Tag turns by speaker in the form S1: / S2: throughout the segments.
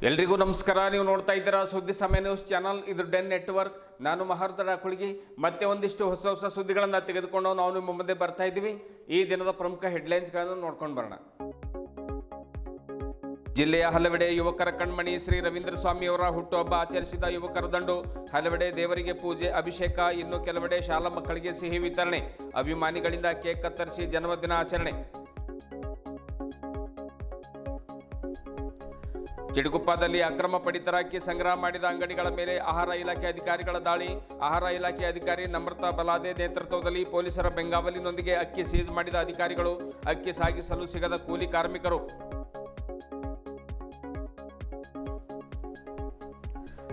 S1: ಎಲ್ರಿಗೂ ನಮಸ್ಕಾರ. ನೀವು ನೋಡ್ತಾ ಇದ್ದೀರಾ ಸುದ್ದಿ ಸಮಯ ನ್ಯೂಸ್ ಚಾನಲ್. ಇದು ಡೆನ್ ನೆಟ್ವರ್ಕ್. ನಾನು ಮಹರ್ದಡ ಕುಳಗಿ. ಮತ್ತೆ ಒಂದಿಷ್ಟು ಹೊಸ ಸುದ್ದಿಗಳನ್ನು ತೆಗೆದುಕೊಂಡು ನಾವು ನಿಮ್ಮ ಮುಂದೆ ಬರ್ತಾ ಇದ್ದೀವಿ. ಈ ದಿನದ ಪ್ರಮುಖ ಹೆಡ್ಲೈನ್ಸ್ಗಳನ್ನು ನೋಡ್ಕೊಂಡು ಬರೋಣ. ಜಿಲ್ಲೆಯ ಹಲವೆಡೆ ಯುವಕರ ಕಣ್ಮಣಿ ಶ್ರೀ ರವೀಂದ್ರ ಸ್ವಾಮಿ ಅವರ ಹುಟ್ಟುಹಬ್ಬ ಆಚರಿಸಿದ ಯುವಕರ ದಂಡು. ಹಲವೆಡೆ ದೇವರಿಗೆ ಪೂಜೆ, ಅಭಿಷೇಕ, ಇನ್ನು ಕೆಲವೆಡೆ ಶಾಲಾ ಮಕ್ಕಳಿಗೆ ಸಿಹಿ ವಿತರಣೆ, ಅಭಿಮಾನಿಗಳಿಂದ ಕೇಕ್ ಕತ್ತರಿಸಿ ಜನ್ಮದಿನ ಆಚರಣೆ. ಚಿಡುಗುಪ್ಪದಲ್ಲಿ ಅಕ್ರಮ ಪಡಿತರ ಅಕ್ಕಿ ಸಂಗ್ರಹ ಮಾಡಿದ ಅಂಗಡಿಗಳ ಮೇಲೆ ಆಹಾರ ಇಲಾಖೆ ಅಧಿಕಾರಿಗಳ ದಾಳಿ. ಆಹಾರ ಇಲಾಖೆ ಅಧಿಕಾರಿ ನಮ್ರತಾ ಬಲಾದೆ ನೇತೃತ್ವದಲ್ಲಿ ಪೊಲೀಸರ ಬೆಂಗಾವಲಿನೊಂದಿಗೆ ಅಕ್ಕಿ ಸೀಜ್ ಮಾಡಿದ ಅಧಿಕಾರಿಗಳು. ಅಕ್ಕಿ ಸಾಗಿಸಲು ಸಿಗದ ಕೂಲಿ ಕಾರ್ಮಿಕರು.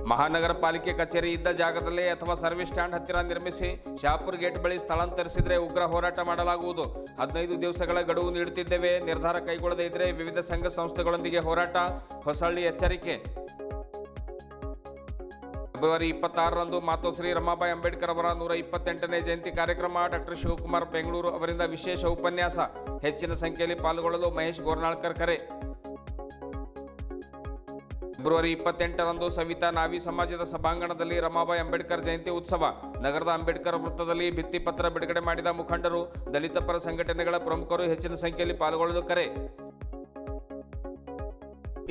S1: ಮಹಾನಗರ ಪಾಲಿಕೆ ಕಚೇರಿ ಇದ್ದ ಜಾಗದಲ್ಲೇ ಅಥವಾ ಸರ್ವಿಸ್ ಸ್ಟ್ಯಾಂಡ್ ಹತ್ತಿರ ನಿರ್ಮಿಸಿ ಶಾಪುರ್ ಗೇಟ್ ಬಳಿ ಸ್ಥಳಾಂತರಿಸಿದರೆ ಉಗ್ರ ಹೋರಾಟ ಮಾಡಲಾಗುವುದು. 15 ದಿವಸಗಳ ಗಡುವು ನೀಡುತ್ತಿದ್ದೇವೆ. ನಿರ್ಧಾರ ಕೈಗೊಳ್ಳದೇ ಇದ್ದರೆ ವಿವಿಧ ಸಂಘ ಸಂಸ್ಥೆಗಳೊಂದಿಗೆ ಹೋರಾಟ. ಹೊಸಳ್ಳಿ ಎಚ್ಚರಿಕೆ. ಫೆಬ್ರವರಿ 26ರಂದು ಮಾತೋಶ್ರೀ ರಮಾಬಾಯಿ ಅಂಬೇಡ್ಕರ್ ಅವರ 128ನೇ ಜಯಂತಿ ಕಾರ್ಯಕ್ರಮ. ಡಾಕ್ಟರ್ ಶಿವಕುಮಾರ್ ಬೆಂಗಳೂರು ಅವರಿಂದ ವಿಶೇಷ ಉಪನ್ಯಾಸ. ಹೆಚ್ಚಿನ ಸಂಖ್ಯೆಯಲ್ಲಿ ಪಾಲ್ಗೊಳ್ಳಲು ಮಹೇಶ್ ಗೋರ್ನಾಳ್ಕರ್ ಕರೆ. ಫೆಬ್ರವರಿ 28ರಂದು ಸವಿತಾ ನಾವಿ ಸಮಾಜದ ಸಭಾಂಗಣದಲ್ಲಿ ರಮಾಬಾಯಿ ಅಂಬೇಡ್ಕರ್ ಜಯಂತಿ ಉತ್ಸವ. ನಗರದ ಅಂಬೇಡ್ಕರ್ ವೃತ್ತದಲ್ಲಿ ಭಿತ್ತಿಪತ್ರ ಬಿಡುಗಡೆ ಮಾಡಿದ ಮುಖಂಡರು, ದಲಿತ ಪರ ಸಂಘಟನೆಗಳ ಪ್ರಮುಖರು ಹೆಚ್ಚಿನ ಸಂಖ್ಯೆಯಲ್ಲಿ ಪಾಲ್ಗೊಳ್ಳಲು ಕರೆ.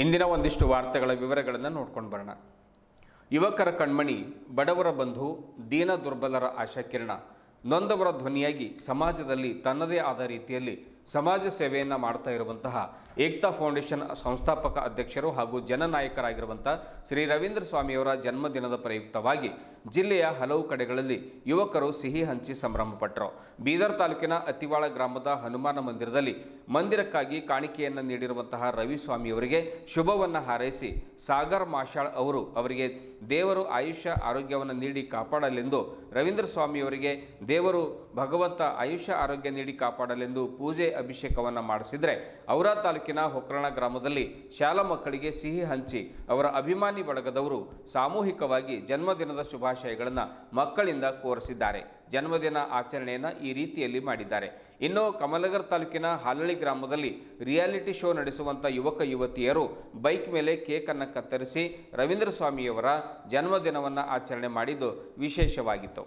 S1: ಇಂದಿನ ಒಂದಿಷ್ಟು ವಾರ್ತೆಗಳ ವಿವರಗಳನ್ನು ನೋಡ್ಕೊಂಡು ಬರೋಣ. ಯುವಕರ ಕಣ್ಮಣಿ, ಬಡವರ ಬಂಧು, ದೀನ ದುರ್ಬಲರ ಆಶಾಕಿರಣ, ನೊಂದವರ ಧ್ವನಿಯಾಗಿ ಸಮಾಜದಲ್ಲಿ ತನ್ನದೇ ಆದ ರೀತಿಯಲ್ಲಿ ಸಮಾಜ ಸೇವೆಯನ್ನು ಮಾಡ್ತಾ ಇರುವಂತಹ ಏಕ್ತಾ ಫೌಂಡೇಶನ್ ಸಂಸ್ಥಾಪಕ ಅಧ್ಯಕ್ಷರು ಹಾಗೂ ಜನನಾಯಕರಾಗಿರುವಂಥ ಶ್ರೀ ರವೀಂದ್ರ ಸ್ವಾಮಿಯವರ ಜನ್ಮದಿನದ ಪ್ರಯುಕ್ತವಾಗಿ ಜಿಲ್ಲೆಯ ಹಲವು ಕಡೆಗಳಲ್ಲಿ ಯುವಕರು ಸಿಹಿ ಹಂಚಿ ಸಂಭ್ರಮಪಟ್ಟರು. ಬೀದರ್ ತಾಲೂಕಿನ ಅತಿವಾಳ ಗ್ರಾಮದ ಹನುಮಾನ ಮಂದಿರದಲ್ಲಿ ಮಂದಿರಕ್ಕಾಗಿ ಕಾಣಿಕೆಯನ್ನು ನೀಡಿರುವಂತಹ ರವಿ ಸ್ವಾಮಿಯವರಿಗೆ ಶುಭವನ್ನು ಹಾರೈಸಿ ಸಾಗರ್ ಮಾಷಾಳ್ ಅವರಿಗೆ ದೇವರು ಆಯುಷ್ಯ ಆರೋಗ್ಯವನ್ನು ನೀಡಿ ಕಾಪಾಡಲೆಂದು, ರವೀಂದ್ರ ಸ್ವಾಮಿಯವರಿಗೆ ದೇವರು ಭಗವಂತ ಆಯುಷ್ಯ ಆರೋಗ್ಯ ನೀಡಿ ಕಾಪಾಡಲೆಂದು ಪೂಜೆ ಅಭಿಷೇಕವನ್ನು ಮಾಡಿಸಿದರೆ, ಔರಾ ತಾಲೂಕಿನ ಹೊಕ್ರಣ ಗ್ರಾಮದಲ್ಲಿ ಶಾಲಾ ಮಕ್ಕಳಿಗೆ ಸಿಹಿ ಹಂಚಿ ಅವರ ಅಭಿಮಾನಿ ಬಳಗದವರು ಸಾಮೂಹಿಕವಾಗಿ ಜನ್ಮದಿನದ ಶುಭಾಶಯಗಳನ್ನು ಮಕ್ಕಳಿಂದ ಕೋರಿಸಿದ್ದಾರೆ. ಜನ್ಮದಿನ ಆಚರಣೆಯನ್ನು ಈ ರೀತಿಯಲ್ಲಿ ಮಾಡಿದ್ದಾರೆ. ಇನ್ನು ಕಮಲಗರ್ ತಾಲೂಕಿನ ಹಾಲಳ್ಳಿ ಗ್ರಾಮದಲ್ಲಿ ರಿಯಾಲಿಟಿ ಶೋ ನಡೆಸುವಂಥ ಯುವಕ ಯುವತಿಯರು ಬೈಕ್ ಮೇಲೆ ಕೇಕನ್ನು ಕತ್ತರಿಸಿ ರವೀಂದ್ರ ಸ್ವಾಮಿಯವರ ಜನ್ಮದಿನವನ್ನು ಆಚರಣೆ ಮಾಡಿದ್ದು ವಿಶೇಷವಾಗಿತ್ತು.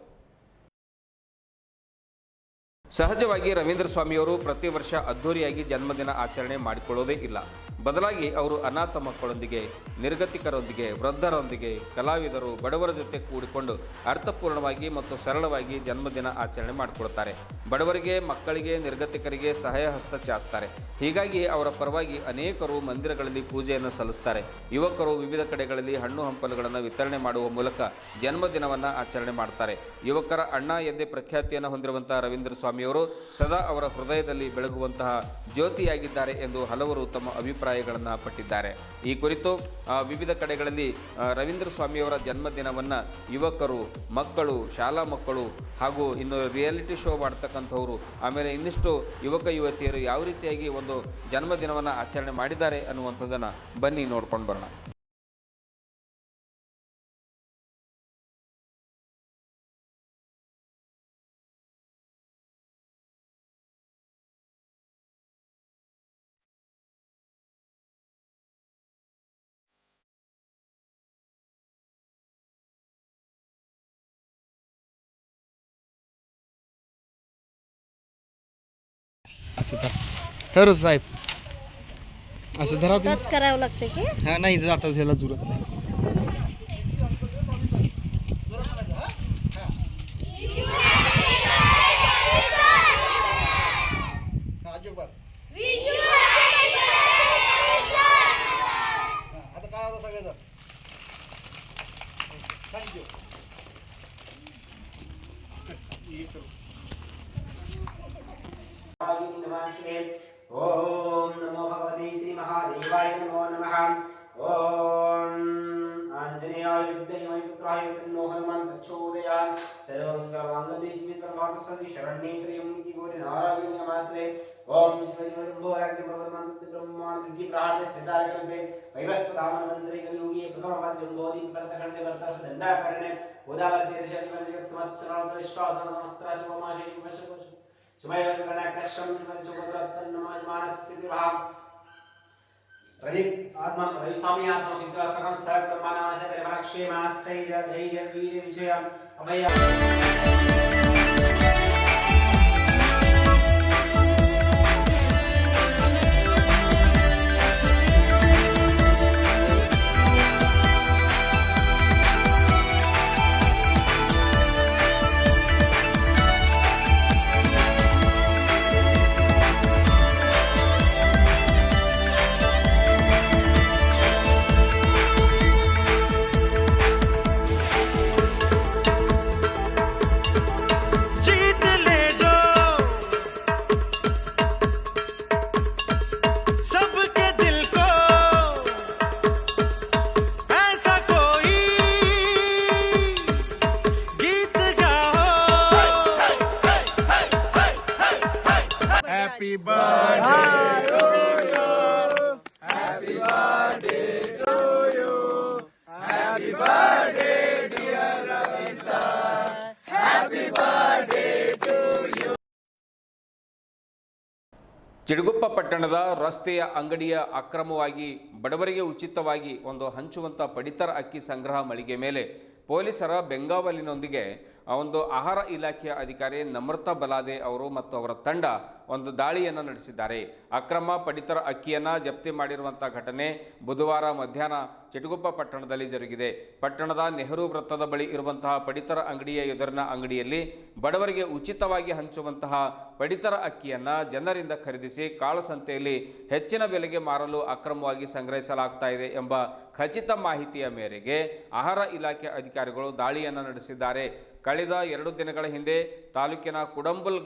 S1: ಸಹಜವಾಗಿ ರವೀಂದ್ರ ಸ್ವಾಮಿಯವರು ಪ್ರತಿ ವರ್ಷ ಅದ್ಧೂರಿಯಾಗಿ ಜನ್ಮದಿನ ಆಚರಣೆ ಮಾಡಿಕೊಳ್ಳೋದೇ ಇಲ್ಲ. ಬದಲಾಗಿ ಅವರು ಅನಾಥ ಮಕ್ಕಳೊಂದಿಗೆ, ನಿರ್ಗತಿಕರೊಂದಿಗೆ, ವೃದ್ಧರೊಂದಿಗೆ, ಕಲಾವಿದರು, ಬಡವರ ಜೊತೆ ಕೂಡಿಕೊಂಡು ಅರ್ಥಪೂರ್ಣವಾಗಿ ಮತ್ತು ಸರಳವಾಗಿ ಜನ್ಮದಿನ ಆಚರಣೆ ಮಾಡಿಕೊಡ್ತಾರೆ. ಬಡವರಿಗೆ, ಮಕ್ಕಳಿಗೆ, ನಿರ್ಗತಿಕರಿಗೆ ಸಹಾಯ ಹಸ್ತ ಚಾಚ್ತಾರೆ. ಹೀಗಾಗಿ ಅವರ ಪರವಾಗಿ ಅನೇಕರು ಮಂದಿರಗಳಲ್ಲಿ ಪೂಜೆಯನ್ನು ಸಲ್ಲಿಸ್ತಾರೆ. ಯುವಕರು ವಿವಿಧ ಕಡೆಗಳಲ್ಲಿ ಹಣ್ಣು ಹಂಪಲುಗಳನ್ನು ವಿತರಣೆ ಮಾಡುವ ಮೂಲಕ ಜನ್ಮದಿನವನ್ನು ಆಚರಣೆ ಮಾಡ್ತಾರೆ. ಯುವಕರ ಅಣ್ಣ ಎಂದೇ ಪ್ರಖ್ಯಾತಿಯನ್ನು ಹೊಂದಿರುವಂಥ ರವೀಂದ್ರ ಸ್ವಾಮಿಯವರು ಸದಾ ಅವರ ಹೃದಯದಲ್ಲಿ ಬೆಳಗುವಂತಹ ಜ್ಯೋತಿಯಾಗಿದ್ದಾರೆ ಎಂದು ಹಲವರು ತಮ್ಮ ಅಭಿಪ್ರಾಯಗಳನ್ನು ಪಟ್ಟಿದ್ದಾರೆ. ಈ ಕುರಿತು ವಿವಿಧ ಕಡೆಗಳಲ್ಲಿ ರವೀಂದ್ರ ಸ್ವಾಮಿಯವರ ಜನ್ಮದಿನವನ್ನು ಯುವಕರು, ಮಕ್ಕಳು, ಶಾಲಾ ಮಕ್ಕಳು ಹಾಗೂ ಇನ್ನು ರಿಯಾಲಿಟಿ ಶೋ ಮಾಡ್ತಕ್ಕಂಥವರು, ಆಮೇಲೆ ಇನ್ನಿಷ್ಟು ಯುವಕ ಯುವತಿಯರು ಯಾವ ರೀತಿಯಾಗಿ ಒಂದು ಜನ್ಮದಿನವನ್ನು ಆಚರಣೆ ಮಾಡಿದ್ದಾರೆ ಅನ್ನುವಂಥದ್ದನ್ನು ಬನ್ನಿ ನೋಡ್ಕೊಂಡು ಬರೋಣ.
S2: तर साहेब असं धरा तुम्ही.
S3: करावं लागते की
S2: हा नाही जाताच ह्याला जुरत नाही. आता काय होतं सगळ्याचं थँक्यू.
S4: ओम नमो भगवते श्री महादेवाय नमो नमः. ओम आंजनेयाय विद्महे पुत्राय तन्नो हनुमान् प्रचोदयात्. सर्वमङ्गलमाङ्गल्ये शिवे सर्वार्थसाधिके शरण्ये त्र्यम्बके गौरी नारायणी नमस्ते. ओम शिव शिव शंभो राज्ञ प्रवर्तमान ब्रह्मांड दिव्य प्रहार स्मितारकल्पे वैवस्वतामन मंत्रे कलियुगे प्रथमपाद जम्बोदि प्रतखंडे वर्तस दंडाकरणे उदावर्ते ऋषिवर्य जगत्तमत्तरात्र विश्वासन समस्त्र शिवमाशे शिवशव शिवय गणकश्रम सुभद्रत्तन्नमाजमानस्य विभाग रविस्वामी आत्मा शिंतलास्तकं सर्वब्रह्मानामस्य परिमलक्षेमास्थैर्य धैर्य वीर्य विजय अभय
S3: Happy birthday to you. Happy birthday to you. Happy birthday dear Ravi sir. Happy birthday to you.
S1: ಚಿಡಗುಪ್ಪ ಪಟ್ಟಣದ ರಸ್ತೆಯ ಅಂಗಡಿಯ ಅಕ್ರಮವಾಗಿ ಬಡವರಿಗೆ ಉಚಿತವಾಗಿ ಒಂದು ಹಂಚುವಂಥ ಪಡಿತರ ಅಕ್ಕಿ ಸಂಗ್ರಹ ಮಳಿಗೆ ಮೇಲೆ ಪೊಲೀಸರ ಬೆಂಗಾವಲಿನೊಂದಿಗೆ ಒಂದು ಆಹಾರ ಇಲಾಖೆಯ ಅಧಿಕಾರಿ ನಮ್ರತಾ ಬಲಾದೆ ಅವರು ಮತ್ತು ಅವರ ತಂಡ ಒಂದು ದಾಳಿಯನ್ನು ನಡೆಸಿದ್ದಾರೆ. ಅಕ್ರಮ ಪಡಿತರ ಅಕ್ಕಿಯನ್ನು ಜಪ್ತಿ ಮಾಡಿರುವಂಥ ಘಟನೆ ಬುಧವಾರ ಮಧ್ಯಾಹ್ನ ಚಿಟಗುಪ್ಪ ಪಟ್ಟಣದಲ್ಲಿ ಜರುಗಿದೆ. ಪಟ್ಟಣದ ನೆಹರು ವೃತ್ತದ ಬಳಿ ಇರುವಂತಹ ಪಡಿತರ ಅಂಗಡಿಯ ಎದುರಿನ ಅಂಗಡಿಯಲ್ಲಿ ಬಡವರಿಗೆ ಉಚಿತವಾಗಿ ಹಂಚುವಂತಹ ಪಡಿತರ ಅಕ್ಕಿಯನ್ನು ಜನರಿಂದ ಖರೀದಿಸಿ ಕಾಳಸಂತೆಯಲ್ಲಿ ಹೆಚ್ಚಿನ ಬೆಲೆಗೆ ಮಾರಲು ಅಕ್ರಮವಾಗಿ ಸಂಗ್ರಹಿಸಲಾಗ್ತಾ ಇದೆ ಎಂಬ ಖಚಿತ ಮಾಹಿತಿಯ ಮೇರೆಗೆ ಆಹಾರ ಇಲಾಖೆ ಅಧಿಕಾರಿಗಳು ದಾಳಿಯನ್ನು ನಡೆಸಿದ್ದಾರೆ. ಕಳೆದ 2 ದಿನಗಳ ಹಿಂದೆ ತಾಲೂಕಿನ ಕುಡಂಬಲ್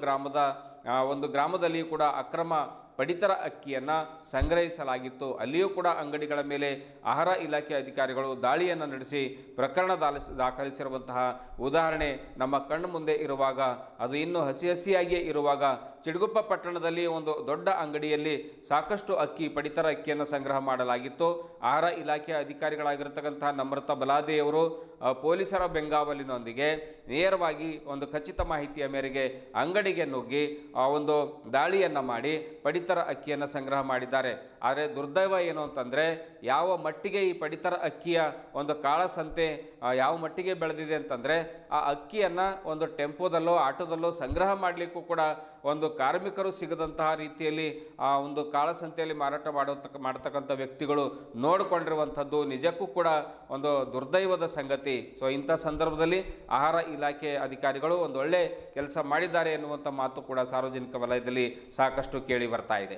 S1: ಗ್ರಾಮದಲ್ಲಿ ಕೂಡ ಅಕ್ರಮ ಪಡಿತರ ಅಕ್ಕಿಯನ್ನು ಸಂಗ್ರಹಿಸಲಾಗಿತ್ತು. ಅಲ್ಲಿಯೂ ಕೂಡ ಅಂಗಡಿಗಳ ಮೇಲೆ ಆಹಾರ ಇಲಾಖೆ ಅಧಿಕಾರಿಗಳು ದಾಳಿಯನ್ನು ನಡೆಸಿ ಪ್ರಕರಣ ದಾಖಲಿಸಿರುವಂತಹ ಉದಾಹರಣೆ ನಮ್ಮ ಕಣ್ಣು ಮುಂದೆ ಇರುವಾಗ, ಅದು ಇನ್ನೂ ಹಸಿಯಾಗಿಯೇ ಇರುವಾಗ ಚಿಡಗುಪ್ಪ ಪಟ್ಟಣದಲ್ಲಿ ಒಂದು ದೊಡ್ಡ ಅಂಗಡಿಯಲ್ಲಿ ಸಾಕಷ್ಟು ಪಡಿತರ ಅಕ್ಕಿಯನ್ನು ಸಂಗ್ರಹ ಮಾಡಲಾಗಿತ್ತು. ಆಹಾರ ಇಲಾಖೆ ಅಧಿಕಾರಿಗಳಾಗಿರ್ತಕ್ಕಂತಹ ನಮ್ರತಾ ಬಲಾದೆಯವರು ಪೊಲೀಸರ ಬೆಂಗಾವಲಿನೊಂದಿಗೆ ನೇರವಾಗಿ ಒಂದು ಖಚಿತ ಮಾಹಿತಿಯ ಮೇರೆಗೆ ಅಂಗಡಿಗೆ ನುಗ್ಗಿ ಒಂದು ದಾಳಿಯನ್ನು ಮಾಡಿ ಪಡಿತರ ಅಕ್ಕಿಯನ್ನು ಸಂಗ್ರಹ ಮಾಡಿದ್ದಾರೆ. ಆದರೆ ದುರ್ದೈವ ಏನು ಅಂತಂದರೆ, ಯಾವ ಮಟ್ಟಿಗೆ ಈ ಪಡಿತರ ಅಕ್ಕಿಯ ಒಂದು ಕಾಳಸಂತೆ ಯಾವ ಮಟ್ಟಿಗೆ ಬೆಳೆದಿದೆ ಅಂತಂದರೆ, ಆ ಅಕ್ಕಿಯನ್ನು ಒಂದು ಟೆಂಪೋದಲ್ಲೋ ಆಟೋದಲ್ಲೋ ಸಂಗ್ರಹ ಮಾಡಲಿಕ್ಕೂ ಕೂಡ ಒಂದು ಕಾರ್ಮಿಕರು ಸಿಗದಂತಹ ರೀತಿಯಲ್ಲಿ ಆ ಒಂದು ಕಾಳಸಂತೆಯಲ್ಲಿ ಮಾರಾಟ ಮಾಡತಕ್ಕಂಥ ವ್ಯಕ್ತಿಗಳು ನೋಡಿಕೊಂಡಿರುವಂಥದ್ದು ನಿಜಕ್ಕೂ ಕೂಡ ಒಂದು ದುರ್ದೈವದ ಸಂಗತಿ. ಸೊ ಇಂಥ ಸಂದರ್ಭದಲ್ಲಿ ಆಹಾರ ಇಲಾಖೆ ಅಧಿಕಾರಿಗಳು ಒಂದು ಒಳ್ಳೆ ಕೆಲಸ ಮಾಡಿದ್ದಾರೆ ಎನ್ನುವಂಥ ಮಾತು ಕೂಡ ಸಾರ್ವಜನಿಕ ವಲಯದಲ್ಲಿ ಸಾಕಷ್ಟು ಕೇಳಿ ಬರ್ತಾ ಇದೆ.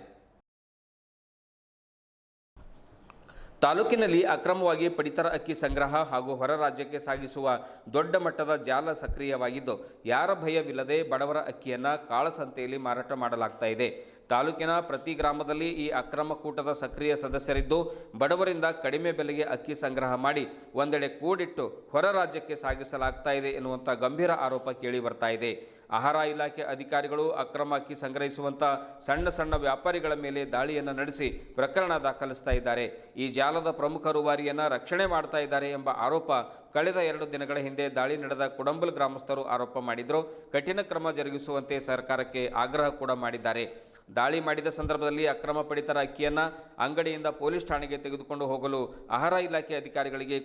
S1: ತಾಲೂಕಿನಲ್ಲಿ ಅಕ್ರಮವಾಗಿ ಪಡಿತರ ಅಕ್ಕಿ ಸಂಗ್ರಹ ಹಾಗೂ ಹೊರ ರಾಜ್ಯಕ್ಕೆ ಸಾಗಿಸುವ ದೊಡ್ಡ ಮಟ್ಟದ ಜಾಲ ಸಕ್ರಿಯವಾಗಿದ್ದು, ಯಾರ ಭಯವಿಲ್ಲದೆ ಬಡವರ ಅಕ್ಕಿಯನ್ನು ಕಾಳಸಂತೆಯಲ್ಲಿ ಮಾರಾಟ ಮಾಡಲಾಗ್ತಾ ಇದೆ. ತಾಲೂಕಿನ ಪ್ರತಿ ಗ್ರಾಮದಲ್ಲಿ ಈ ಅಕ್ರಮ ಕೂಟದ ಸಕ್ರಿಯ ಸದಸ್ಯರಿದ್ದು, ಬಡವರಿಂದ ಕಡಿಮೆ ಬೆಲೆಗೆ ಅಕ್ಕಿ ಸಂಗ್ರಹ ಮಾಡಿ ಒಂದೆಡೆ ಕೂಡಿಟ್ಟು ಹೊರ ರಾಜ್ಯಕ್ಕೆ ಸಾಗಿಸಲಾಗ್ತಾ ಇದೆ ಎನ್ನುವಂಥ ಗಂಭೀರ ಆರೋಪ ಕೇಳಿ ಬರ್ತಾ ಇದೆ. ಆಹಾರ ಇಲಾಖೆ ಅಧಿಕಾರಿಗಳು ಅಕ್ರಮ ಅಕ್ಕಿ ಸಂಗ್ರಹಿಸುವಂಥ ಸಣ್ಣ ವ್ಯಾಪಾರಿಗಳ ಮೇಲೆ ದಾಳಿಯನ್ನು ನಡೆಸಿ ಪ್ರಕರಣ ದಾಖಲಿಸ್ತಾ ಇದ್ದಾರೆ. ಈ ಜಾಲದ ಪ್ರಮುಖ ರೂವಾರಿಯನ್ನು ರಕ್ಷಣೆ ಮಾಡ್ತಾ ಇದ್ದಾರೆ ಎಂಬ ಆರೋಪ ಕಳೆದ 2 ದಿನಗಳ ಹಿಂದೆ ದಾಳಿ ನಡೆದ ಕುಡಂಬಲ್ ಗ್ರಾಮಸ್ಥರು ಆರೋಪ ಮಾಡಿದ್ರು. ಕಠಿಣ ಕ್ರಮ ಜರುಗಿಸುವಂತೆ ಸರ್ಕಾರಕ್ಕೆ ಆಗ್ರಹ ಕೂಡ ಮಾಡಿದ್ದಾರೆ. ದಾಳಿ ಮಾಡಿದ ಸಂದರ್ಭದಲ್ಲಿ ಅಕ್ರಮ ಪಡಿತರ ಅಕ್ಕಿಯನ್ನು ಅಂಗಡಿಯಿಂದ ಪೊಲೀಸ್ ಠಾಣೆಗೆ ತೆಗೆದುಕೊಂಡು ಹೋಗಲು ಆಹಾರ ಇಲಾಖೆ ಅಧಿಕಾರಿಗಳಿಗೆ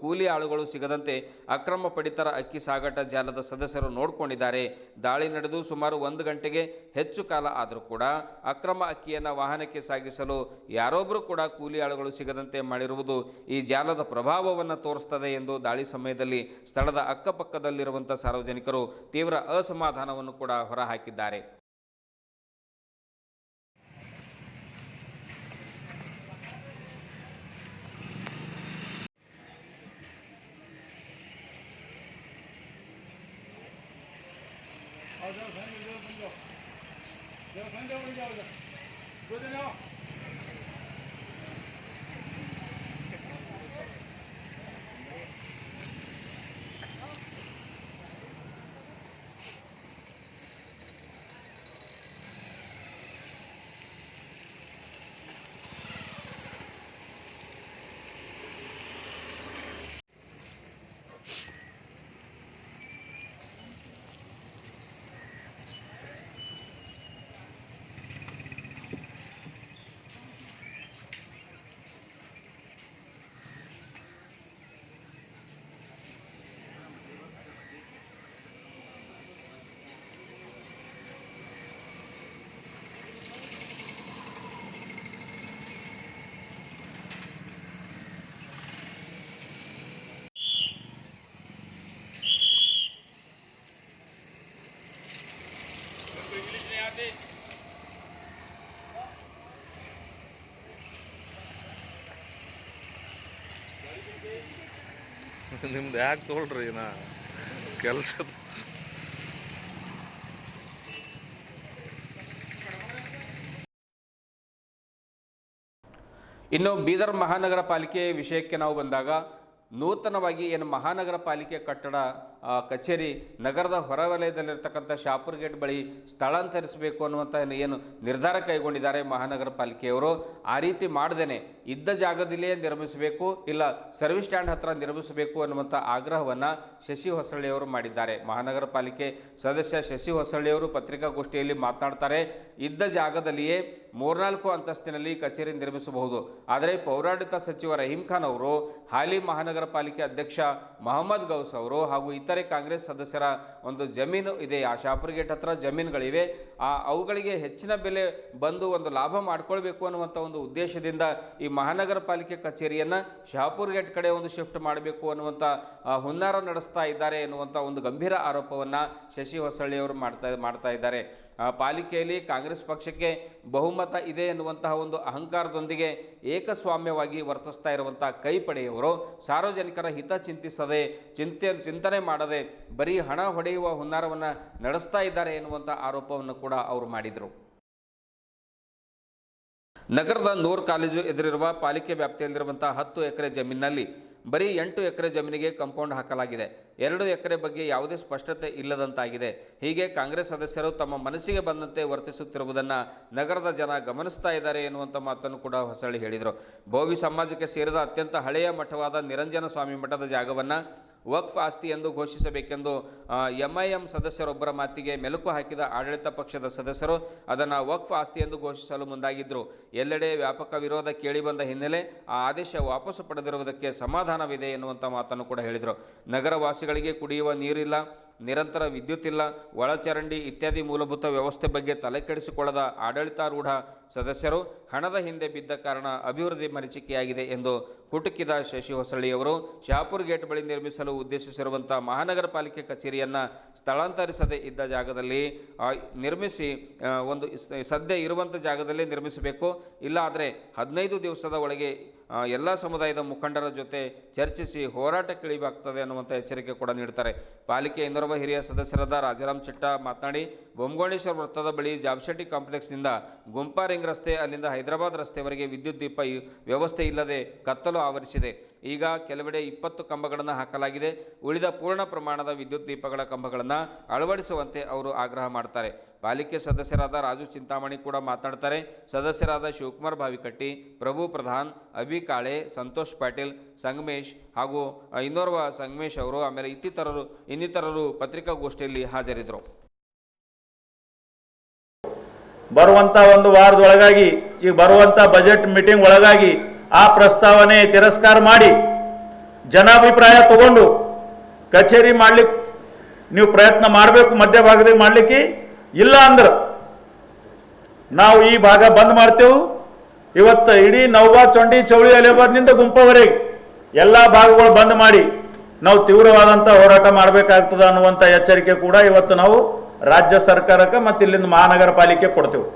S1: ಕೂಲಿ ಆಳುಗಳು ಸಿಗದಂತೆ ಅಕ್ರಮ ಪಡಿತರ ಅಕ್ಕಿ ಸಾಗಾಟ ಜಾಲದ ಸದಸ್ಯರು ನೋಡಿಕೊಂಡಿದ್ದಾರೆ. ದಾಳಿ ನಡೆದು ಸುಮಾರು 1 ಗಂಟೆಗೆ ಹೆಚ್ಚು ಕಾಲ ಆದರೂ ಕೂಡ ಅಕ್ರಮ ಅಕ್ಕಿಯನ್ನು ವಾಹನಕ್ಕೆ ಸಾಗಿಸಲು ಯಾರೊಬ್ಬರು ಕೂಡ ಕೂಲಿ ಆಳುಗಳು ಸಿಗದಂತೆ ಮಾಡಿರುವುದು ಈ ಜಾಲದ ಪ್ರಭಾವವನ್ನು ತೋರಿಸ್ತದೆ ಎಂದು ದಾಳಿ ಸಮಯದಲ್ಲಿ ಸ್ಥಳದ ಅಕ್ಕಪಕ್ಕದಲ್ಲಿರುವಂಥ ಸಾರ್ವಜನಿಕರು ತೀವ್ರ ಅಸಮಾಧಾನವನ್ನು ಕೂಡ ಹೊರಹಾಕಿದ್ದಾರೆ.
S5: ನಿಮ್ದು ಯಾಕೆ ತೊಗೊಳ್ರಿ ನಾ ಕೆಲಸ
S1: ಇನ್ನು ಬೀದರ್ ಮಹಾನಗರ ಪಾಲಿಕೆ ವಿಷಯಕ್ಕೆ ನಾವು ಬಂದಾಗ ನೂತನವಾಗಿ ಏನು ಮಹಾನಗರ ಪಾಲಿಕೆ ಕಟ್ಟಡ ಕಚೇರಿ ನಗರದ ಹೊರವಲಯದಲ್ಲಿರ್ತಕ್ಕಂಥ ಶಾಪುರ್ ಗೇಟ್ ಬಳಿ ಸ್ಥಳಾಂತರಿಸಬೇಕು ಅನ್ನುವಂಥ ಏನು ನಿರ್ಧಾರ ಕೈಗೊಂಡಿದ್ದಾರೆ ಮಹಾನಗರ ಪಾಲಿಕೆಯವರು. ಆ ರೀತಿ ಮಾಡದೇನೆ ಇದ್ದ ಜಾಗದಲ್ಲಿಯೇ ನಿರ್ಮಿಸಬೇಕು, ಇಲ್ಲ ಸರ್ವಿಸ್ ಸ್ಟ್ಯಾಂಡ್ ಹತ್ರ ನಿರ್ಮಿಸಬೇಕು ಅನ್ನುವಂಥ ಆಗ್ರಹವನ್ನು ಶಶಿ ಹೊಸಳ್ಳಿಯವರು ಮಾಡಿದ್ದಾರೆ. ಮಹಾನಗರ ಪಾಲಿಕೆ ಸದಸ್ಯ ಶಶಿ ಹೊಸಳ್ಳಿಯವರು ಪತ್ರಿಕಾಗೋಷ್ಠಿಯಲ್ಲಿ ಮಾತನಾಡ್ತಾರೆ, ಇದ್ದ ಜಾಗದಲ್ಲಿಯೇ 3-4 ಅಂತಸ್ತಿನಲ್ಲಿ ಕಚೇರಿ ನಿರ್ಮಿಸಬಹುದು. ಆದರೆ ಪೌರಾಡಳಿತ ಸಚಿವ ರಹೀಂ ಖಾನ್ ಅವರು, ಹಾಲಿ ಮಹಾನಗರ ಪಾಲಿಕೆ ಅಧ್ಯಕ್ಷ ಮೊಹಮ್ಮದ್ ಗೌಸ್ ಅವರು ಹಾಗೂ ಇತರೆ ಕಾಂಗ್ರೆಸ್ ಸದಸ್ಯರ ಒಂದು ಜಮೀನು ಇದೆ, ಆ ಶಾಪುರ್ ಗೇಟ್ ಹತ್ರ ಜಮೀನುಗಳಿವೆ, ಅವುಗಳಿಗೆ ಹೆಚ್ಚಿನ ಬೆಲೆ ಬಂದು ಒಂದು ಲಾಭ ಮಾಡ್ಕೊಳ್ಬೇಕು ಅನ್ನುವಂಥ ಒಂದು ಉದ್ದೇಶದಿಂದ ಈ ಮಹಾನಗರ ಪಾಲಿಕೆ ಕಚೇರಿಯನ್ನು ಶಾಪುರ್ ಗೇಟ್ ಕಡೆ ಒಂದು ಶಿಫ್ಟ್ ಮಾಡಬೇಕು ಅನ್ನುವಂಥ ಹುನ್ನಾರ ನಡೆಸ್ತಾ ಇದ್ದಾರೆ ಎನ್ನುವಂಥ ಒಂದು ಗಂಭೀರ ಆರೋಪವನ್ನು ಶಶಿ ಹೊಸಳ್ಳಿಯವರು ಮಾಡ್ತಾ ಇದ್ದಾರೆ. ಪಾಲಿಕೆಯಲ್ಲಿ ಕಾಂಗ್ರೆಸ್ ಪಕ್ಷಕ್ಕೆ ಬಹುಮತ ಇದೆ ಎನ್ನುವಂತಹ ಒಂದು ಅಹಂಕಾರದೊಂದಿಗೆ ಏಕಸ್ವಾಮ್ಯವಾಗಿ ವರ್ತಿಸ್ತಾ ಇರುವಂಥ ಕೈಪಡೆಯವರು ಸಾರ್ವಜನಿಕರ ಹಿತ ಚಿಂತಿಸದೆ ಚಿಂತನೆ ಮಾಡದೆ ಬರೀ ಹಣ ಹೊಡೆಯುವ ಹುನ್ನಾರವನ್ನು ನಡೆಸ್ತಾ ಇದ್ದಾರೆ ಎನ್ನುವಂಥ ಆರೋಪವನ್ನು ಕೂಡ ಅವರು ಮಾಡಿದರು. ನಗರದ ನೂರ್ ಕಾಲೇಜು ಎದುರಿರುವ ಪಾಲಿಕೆ ವ್ಯಾಪ್ತಿಯಲ್ಲಿರುವಂಥ 10 ಎಕರೆ ಜಮೀನಿನಲ್ಲಿ ಬರೀ 8 ಎಕರೆ ಜಮೀನಿಗೆ ಕಾಂಪೌಂಡ್ ಹಾಕಲಾಗಿದೆ. 2 ಎಕರೆ ಬಗ್ಗೆ ಯಾವುದೇ ಸ್ಪಷ್ಟತೆ ಇಲ್ಲದಂತಾಗಿದೆ. ಹೀಗೆ ಕಾಂಗ್ರೆಸ್ ಸದಸ್ಯರು ತಮ್ಮ ಮನಸ್ಸಿಗೆ ಬಂದಂತೆ ವರ್ತಿಸುತ್ತಿರುವುದನ್ನು ನಗರದ ಜನ ಗಮನಿಸ್ತಾ ಇದ್ದಾರೆ ಎನ್ನುವಂಥ ಮಾತನ್ನು ಕೂಡ ಹೊಸಳ್ಳಿ ಹೇಳಿದರು. ಬೋವಿ ಸಮಾಜಕ್ಕೆ ಸೇರಿದ ಅತ್ಯಂತ ಹಳೆಯ ಮಠವಾದ ನಿರಂಜನ ಸ್ವಾಮಿ ಮಠದ ಜಾಗವನ್ನು ವಕ್ಫ್ ಆಸ್ತಿ ಎಂದು ಘೋಷಿಸಬೇಕೆಂದು MIM ಸದಸ್ಯರೊಬ್ಬರ ಮಾತಿಗೆ ಮೆಲುಕು ಹಾಕಿದ ಆಡಳಿತ ಪಕ್ಷದ ಸದಸ್ಯರು ಅದನ್ನು ವಕ್ಫ್ ಆಸ್ತಿ ಎಂದು ಘೋಷಿಸಲು ಮುಂದಾಗಿದ್ದರು. ಎಲ್ಲೆಡೆ ವ್ಯಾಪಕ ವಿರೋಧ ಕೇಳಿಬಂದ ಹಿನ್ನೆಲೆ ಆ ಆದೇಶ ವಾಪಸ್ಸು ಪಡೆದಿರುವುದಕ್ಕೆ ಸಮಾಧಾನವಿದೆ ಎನ್ನುವಂಥ ಮಾತನ್ನು ಕೂಡ ಹೇಳಿದರು. ನಗರವಾಸಿಗಳಿಗೆ ಕುಡಿಯುವ ನೀರಿಲ್ಲ, ನಿರಂತರ ವಿದ್ಯುತ್ ಇಲ್ಲ, ಒಳಚರಂಡಿ ಇತ್ಯಾದಿ ಮೂಲಭೂತ ವ್ಯವಸ್ಥೆ ಬಗ್ಗೆ ತಲೆಕೆಡಿಸಿಕೊಳ್ಳದ ಆಡಳಿತಾರೂಢ ಸದಸ್ಯರು ಹಣದ ಹಿಂದೆ ಬಿದ್ದ ಕಾರಣ ಅಭಿವೃದ್ಧಿ ಮರೀಚಿಕೆಯಾಗಿದೆ ಎಂದು ಕುಟುಕಿದ ಶಶಿ ಹೊಸಳ್ಳಿಯವರು ಶಾಪುರ್ ಗೇಟ್ ಬಳಿ ನಿರ್ಮಿಸಲು ಉದ್ದೇಶಿಸಿರುವಂಥ ಮಹಾನಗರ ಪಾಲಿಕೆ ಕಚೇರಿಯನ್ನು ಸ್ಥಳಾಂತರಿಸದೇ ಇದ್ದ ಜಾಗದಲ್ಲಿ ನಿರ್ಮಿಸಿ ಒಂದು ಸದ್ಯ ಇರುವಂಥ ಜಾಗದಲ್ಲೇ ನಿರ್ಮಿಸಬೇಕು, ಇಲ್ಲ ಆದರೆ 15 ದಿವಸದ ಒಳಗೆ ಎಲ್ಲ ಸಮುದಾಯದ ಮುಖಂಡರ ಜೊತೆ ಚರ್ಚಿಸಿ ಹೋರಾಟಕ್ಕಿಳಿಬೇಕಾಗ್ತದೆ ಅನ್ನುವಂಥ ಎಚ್ಚರಿಕೆ ಕೂಡ ನೀಡ್ತಾರೆ. ಪಾಲಿಕೆ ಇನ್ನೋರ್ವ ಹಿರಿಯ ಸದಸ್ಯರಾದ ರಾಜಾರಾಮ್ ಚಿಟ್ಟ ಮಾತನಾಡಿ, ಬೊಮ್ಮಗೋಣೇಶ್ವರ ವೃತ್ತದ ಬಳಿ ಜಾಬ್ಶೆಟ್ಟಿ ಕಾಂಪ್ಲೆಕ್ಸ್ನಿಂದ ಗುಂಪಾ ರಿಂಗ್ ರಸ್ತೆ, ಅಲ್ಲಿಂದ ಹೈದರಾಬಾದ್ ರಸ್ತೆವರೆಗೆ ವಿದ್ಯುತ್ ದೀಪ ವ್ಯವಸ್ಥೆ ಇಲ್ಲದೆ ಕತ್ತಲು ಆವರಿಸಿದೆ. ಈಗ ಕೆಲವೆಡೆ 20 ಕಂಬಗಳನ್ನು ಹಾಕಲಾಗಿದೆ. ಉಳಿದ ಪೂರ್ಣ ಪ್ರಮಾಣದ ವಿದ್ಯುತ್ ದೀಪಗಳ ಕಂಬಗಳನ್ನು ಅಳವಡಿಸುವಂತೆ ಅವರು ಆಗ್ರಹ ಮಾಡ್ತಾರೆ. ಪಾಲಿಕೆ ಸದಸ್ಯರಾದ ರಾಜು ಚಿಂತಾಮಣಿ ಕೂಡ ಮಾತನಾಡ್ತಾರೆ. ಸದಸ್ಯರಾದ ಶಿವಕುಮಾರ್ ಬಾವಿಕಟ್ಟಿ, ಪ್ರಭು ಪ್ರಧಾನ್, ಅಭಿ ಕಾಳೆ, ಸಂತೋಷ್ ಪಾಟೀಲ್, ಸಂಗಮೇಶ್ ಹಾಗೂ ಇನ್ನೋರ್ವ ಸಂಗಮೇಶ್ ಅವರು ಆಮೇಲೆ ಇನ್ನಿತರರು ಪತ್ರಿಕಾಗೋಷ್ಠಿಯಲ್ಲಿ ಹಾಜರಿದ್ದರು.
S6: ಬರುವಂಥ ಒಂದು ವಾರದೊಳಗಾಗಿ ಈಗ ಬರುವಂಥ ಬಜೆಟ್ ಮೀಟಿಂಗ್ ಒಳಗಾಗಿ ಆ ಪ್ರಸ್ತಾವನೆ ತಿರಸ್ಕಾರ ಮಾಡಿ ಜನಾಭಿಪ್ರಾಯ ತಗೊಂಡು ಕಚೇರಿ ಮಾಡ್ಲಿಕ್ಕೆ ನೀವು ಪ್ರಯತ್ನ ಮಾಡಬೇಕು. ಮಧ್ಯಭಾಗದಾಗ ಮಾಡಲಿಕ್ಕೆ ಇಲ್ಲ ಅಂದ್ರೆ ನಾವು ಈ ಭಾಗ ಬಂದ್ ಮಾಡ್ತೇವೆ. ಇವತ್ತು ಇಡೀ ನೌಬಾದ್, ಚೊಂಡಿ, ಚೌಳಿ, ಅಲಿಯಾಬಾದ್ನಿಂದ ಗುಂಪವರೆಗೆ ಎಲ್ಲ ಭಾಗಗಳು ಬಂದ್ ಮಾಡಿ ನಾವು ತೀವ್ರವಾದಂಥ ಹೋರಾಟ ಮಾಡಬೇಕಾಗ್ತದೆ ಅನ್ನುವಂಥ ಎಚ್ಚರಿಕೆ ಕೂಡ ಇವತ್ತು ನಾವು ರಾಜ್ಯ ಸರ್ಕಾರಕ್ಕೆ ಮತ್ತು ಇಲ್ಲಿಂದ ಮಹಾನಗರ ಪಾಲಿಕೆ ಕೊಡ್ತೇವೆ.